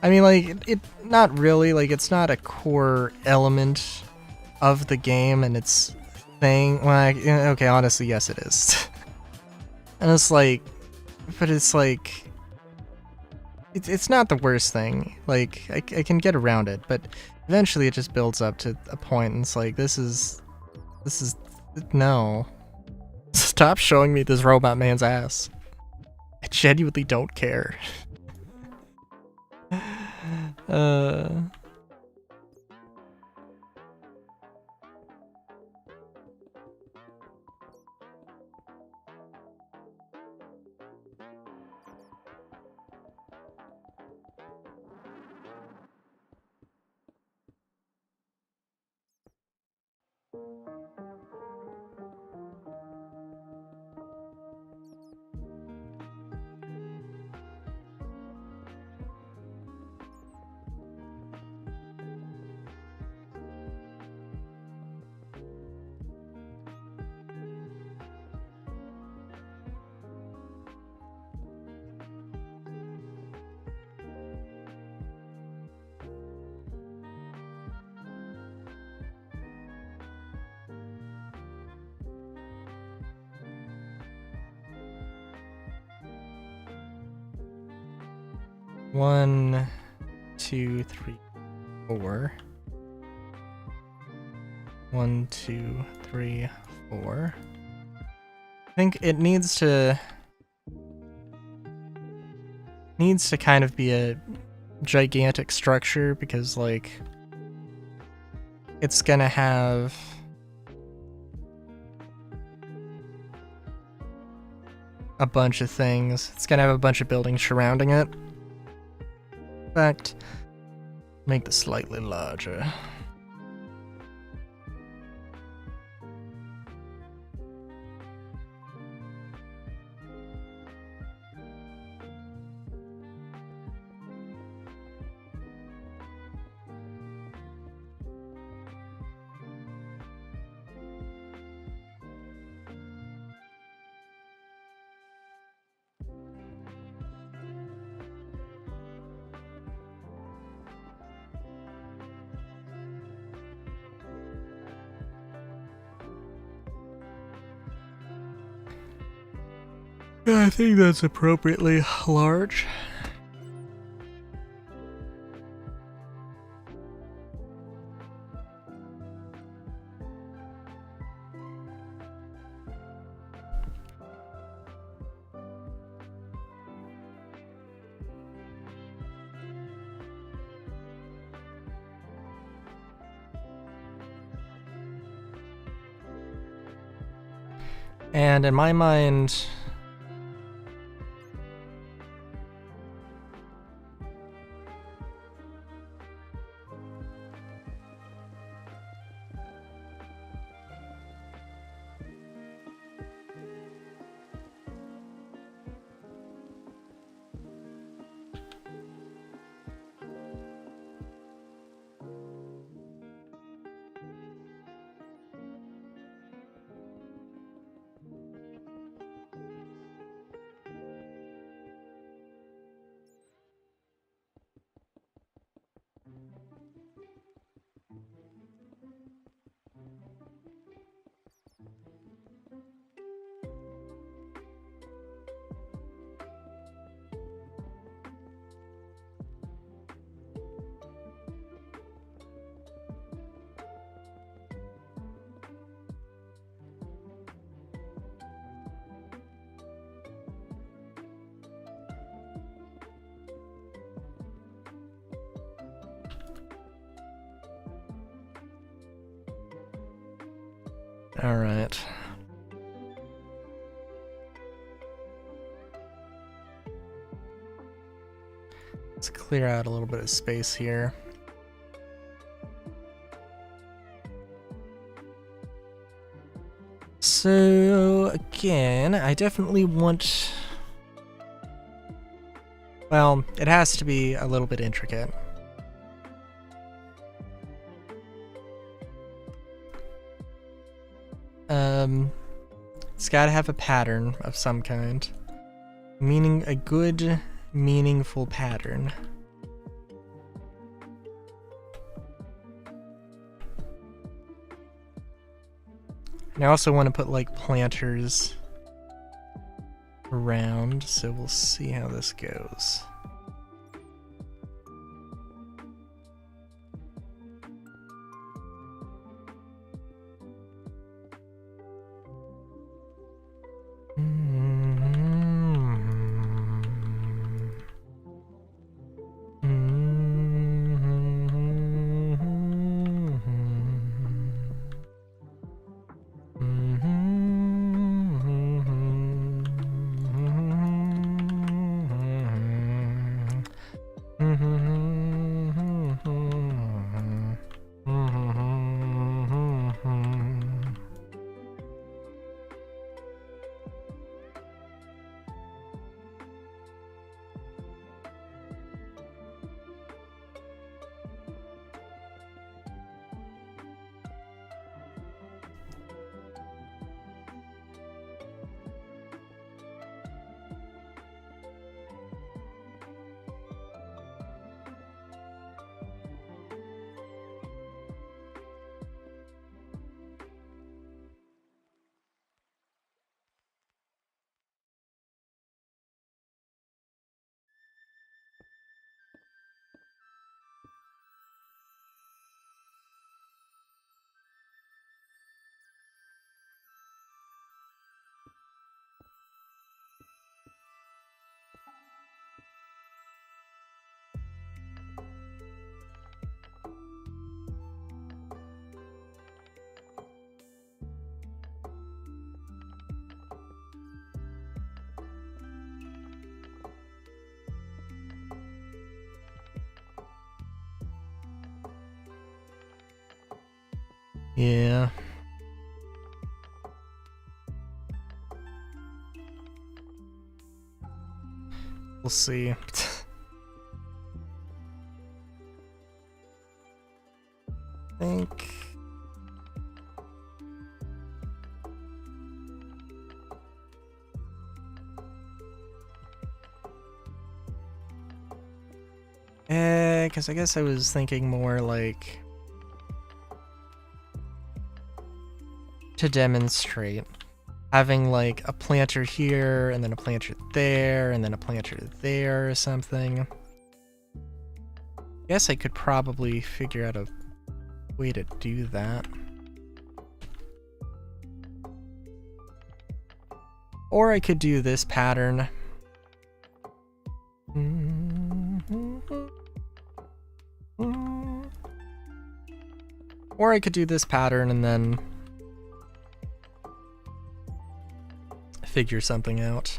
I mean, like, it not really, like, it's not a core element of the game and its thing. Well, okay, honestly, yes it is. And it's like, but it's like, it's not the worst thing. Like, I can get around it, but eventually it just builds up to a point and it's like, this is, no. Stop showing me this robot man's ass. I genuinely don't care. One, two, three, four. 1, 2, 3, 4. I think it needs to kind of be a gigantic structure because, like, it's gonna have a bunch of things. It's gonna have a bunch of buildings surrounding it. In fact, make this slightly larger. I think that's appropriately large. And in my mind, all right. Let's clear out a little bit of space here. So again, I definitely want, well, it has to be a little bit intricate. It's gotta have a pattern of some kind. Meaning a good, meaningful pattern. And I also want to put like planters around, so we'll see how this goes. Yeah. We'll see. Think. Because I guess I was thinking more like to demonstrate having like a planter here and then a planter there and then a planter there or something. Guess I could probably figure out a way to do that. Or I could do this pattern. Or I could do this pattern and then figure something out.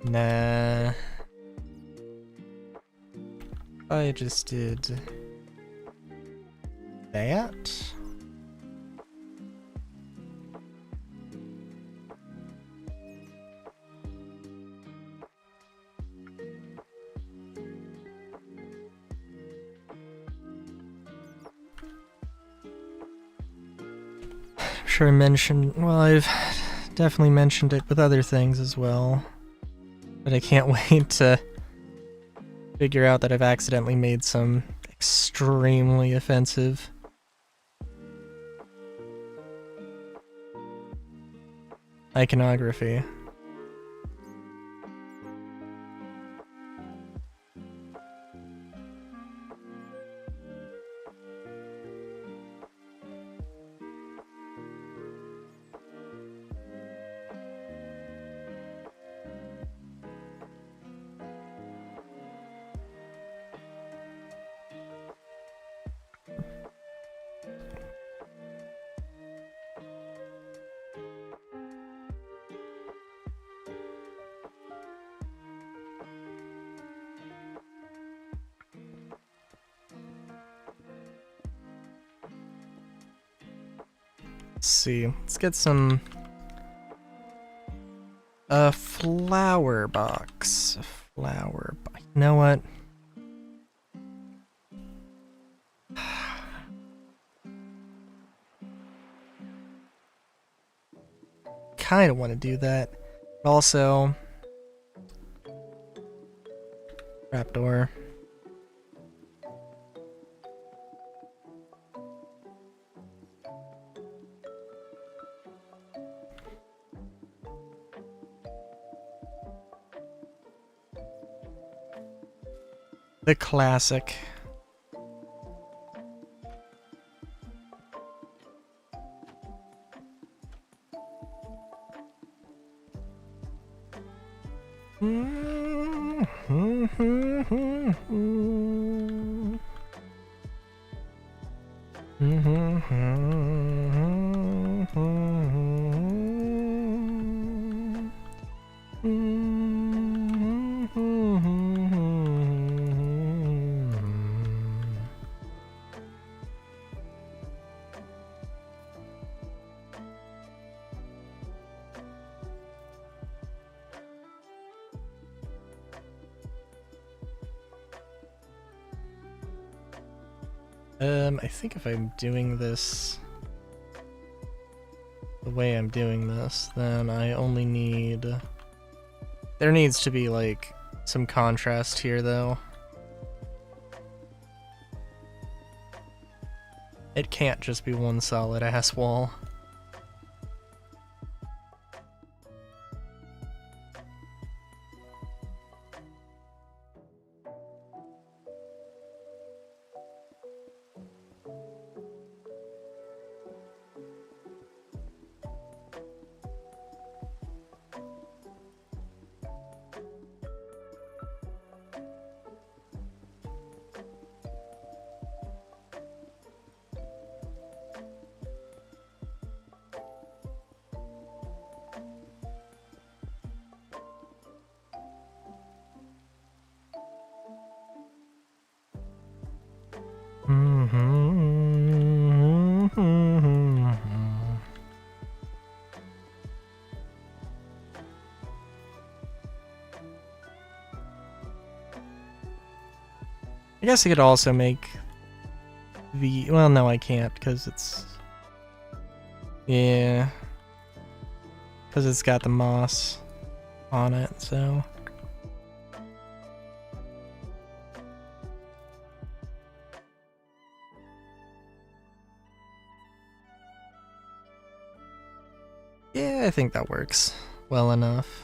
Nah. I just did that. I'm sure I mentioned, well, I've definitely mentioned it with other things as well. But I can't wait to figure out that I've accidentally made some extremely offensive iconography. Let's see. Let's get some a flower box. You know what? Kind of want to do that. But also, trapdoor. The classic. I think if I'm doing this the way I'm doing this, then I only need... There needs to be, like, some contrast here, though. It can't just be one solid-ass wall. I guess I could also make the... Well, no, I can't, because it's... Yeah. Because it's got the moss on it, so... Yeah, I think that works well enough.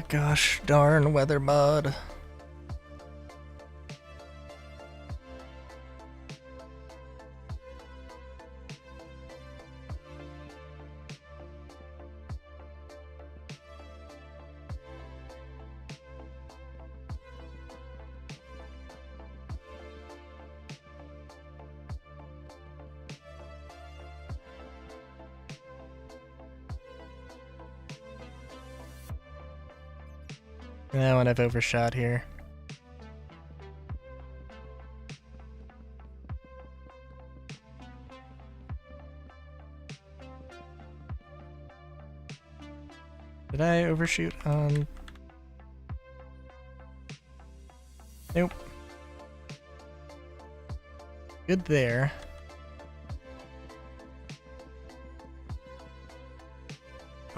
Gosh darn weather mod. That one I've overshot here. Did I overshoot on... Nope. Good there.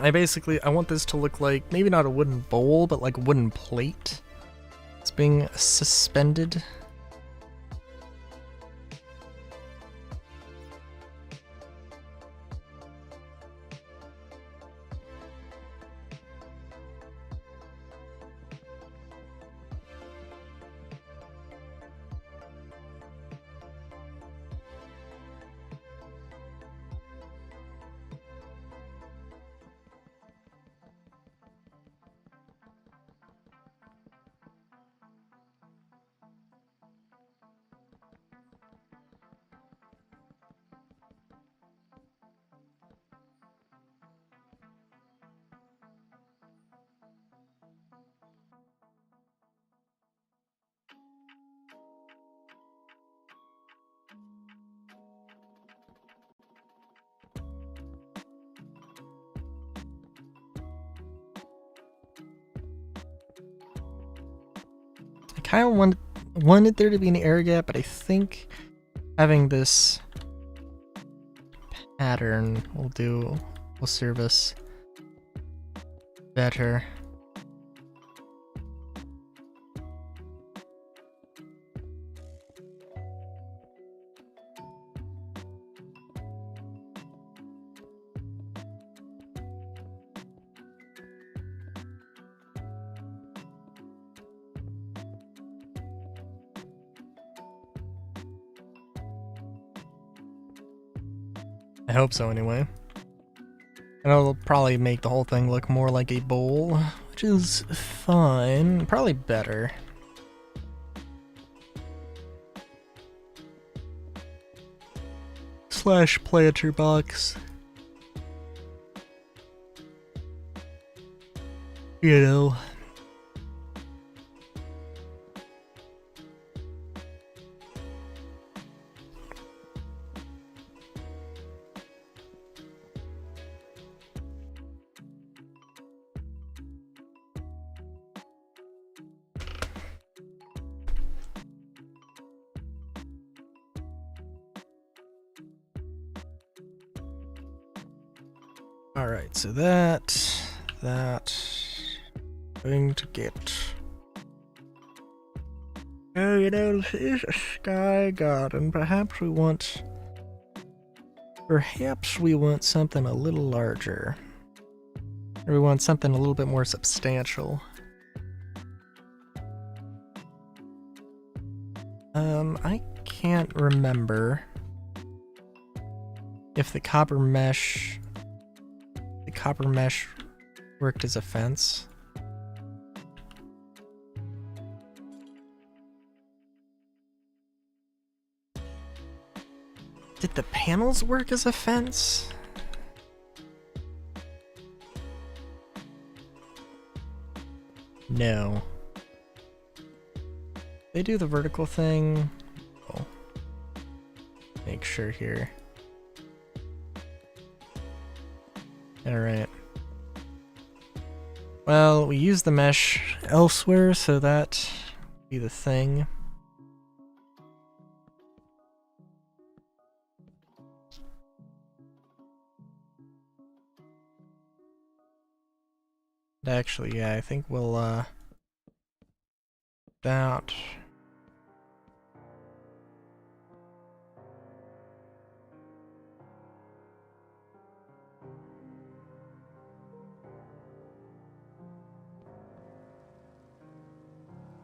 I want this to look like, maybe not a wooden bowl, but like a wooden plate. It's being suspended. I kind of wanted there to be an air gap, but I think having this pattern will serve us better. I hope so, anyway. And it'll probably make the whole thing look more like a bowl, which is fine. Probably better. Slash planter box. You know. Alright, so that, going to get... Oh, you know, this is a sky garden. Perhaps we want something a little larger. Or we want something a little bit more substantial. I can't remember if the copper mesh worked as a fence. Did the panels work as a fence? No. They do the vertical thing. Oh. Make sure here. Alright. Well, we use the mesh elsewhere, so that be the thing. Actually, yeah, I think we'll, that.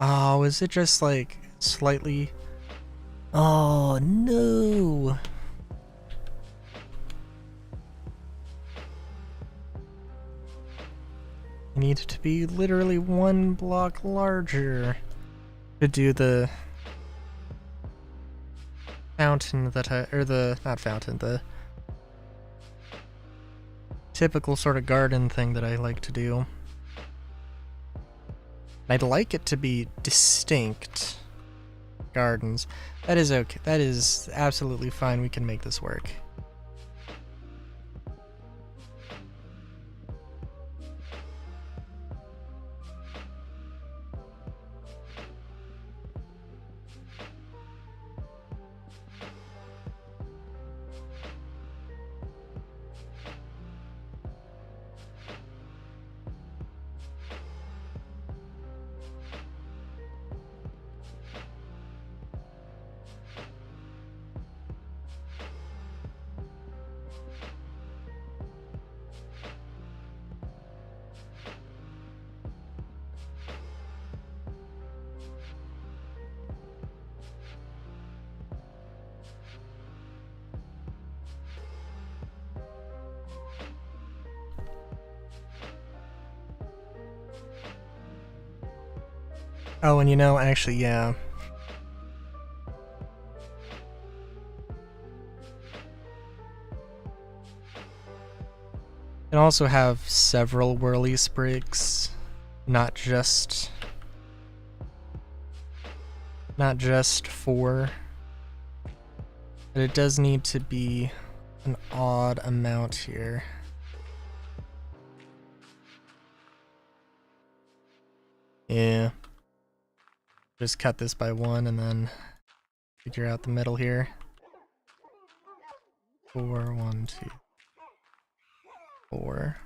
Oh, is it just like slightly? Oh no! I need it to be literally one block larger to do the fountain that not fountain, the typical sort of garden thing that I like to do. I'd like it to be distinct gardens. That is okay. That is absolutely fine. We can make this work. Oh, and you know, actually, yeah. You can also have several whirly sprigs, not just 4. But it does need to be an odd amount here. Yeah. Just cut this by 1 and then figure out the middle here. 4, 1, 2, 4.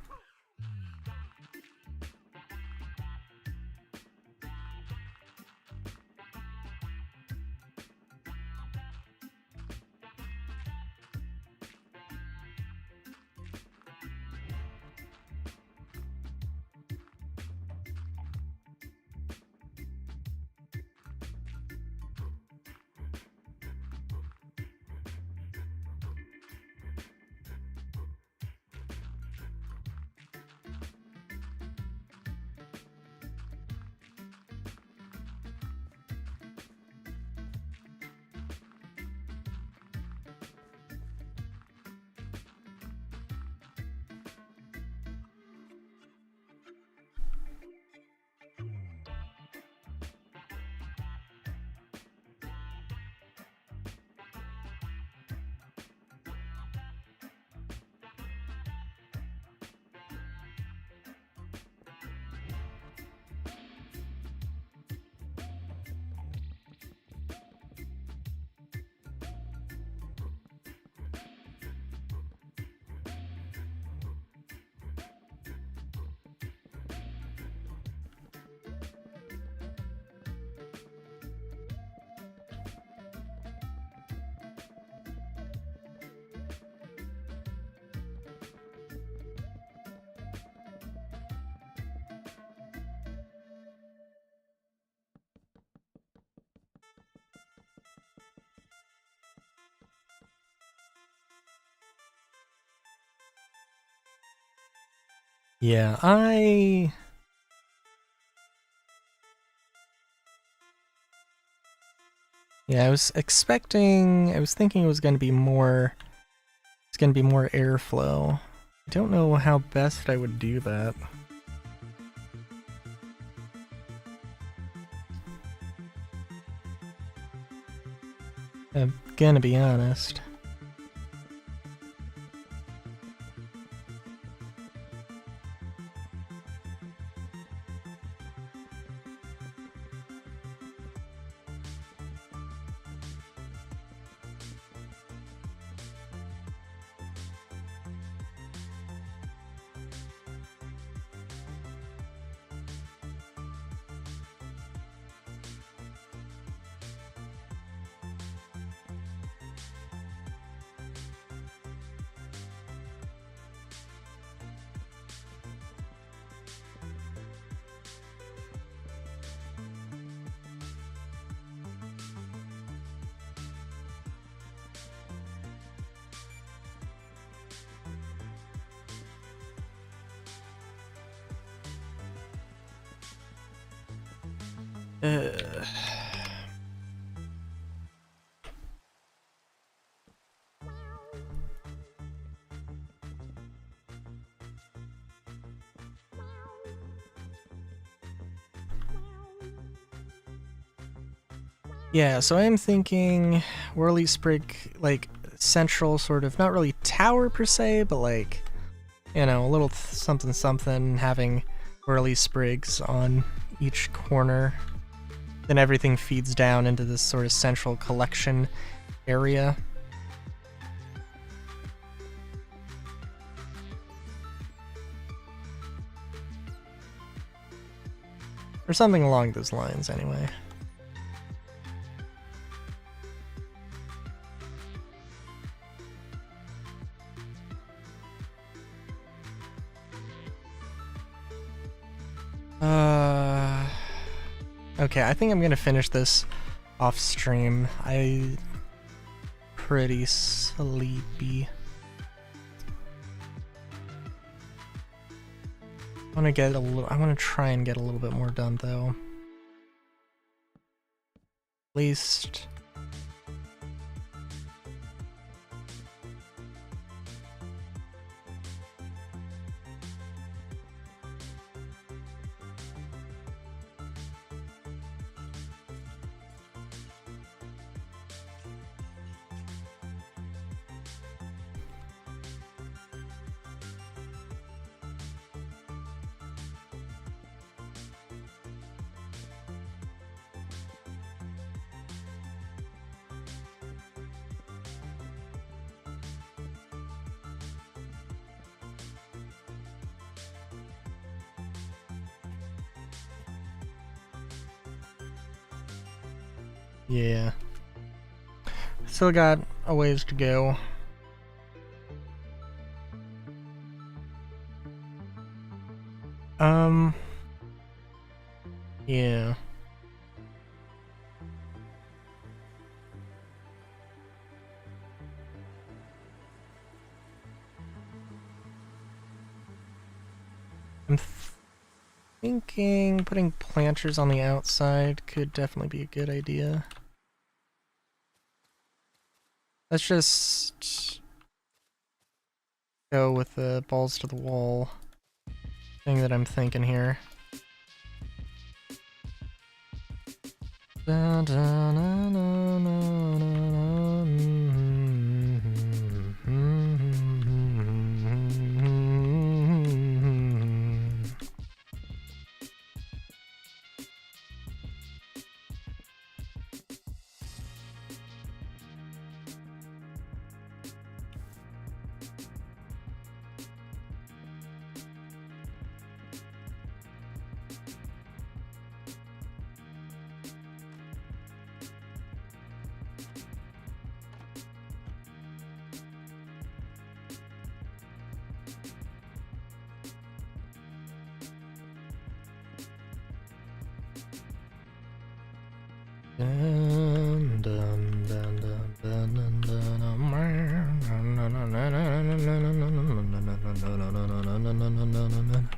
Yeah, I was thinking it was going to be more, airflow. I don't know how best I would do that. I'm gonna be honest. Yeah, so I'm thinking Whirly Sprig, like, central sort of, not really tower per se, but like, you know, a little something something, having Whirly Sprigs on each corner. Then everything feeds down into this sort of central collection area. Or something along those lines, anyway. Okay, I think I'm gonna finish this off stream. I'm pretty sleepy. I wanna try and get a little bit more done though. At least yeah. Still got a ways to go. Yeah. I'm thinking putting planters on the outside could definitely be a good idea. Let's just go with the balls to the wall thing that I'm thinking here. Da, da, na, na, na, na, dun, dun, dun, dun, dun, dun, dun, dun.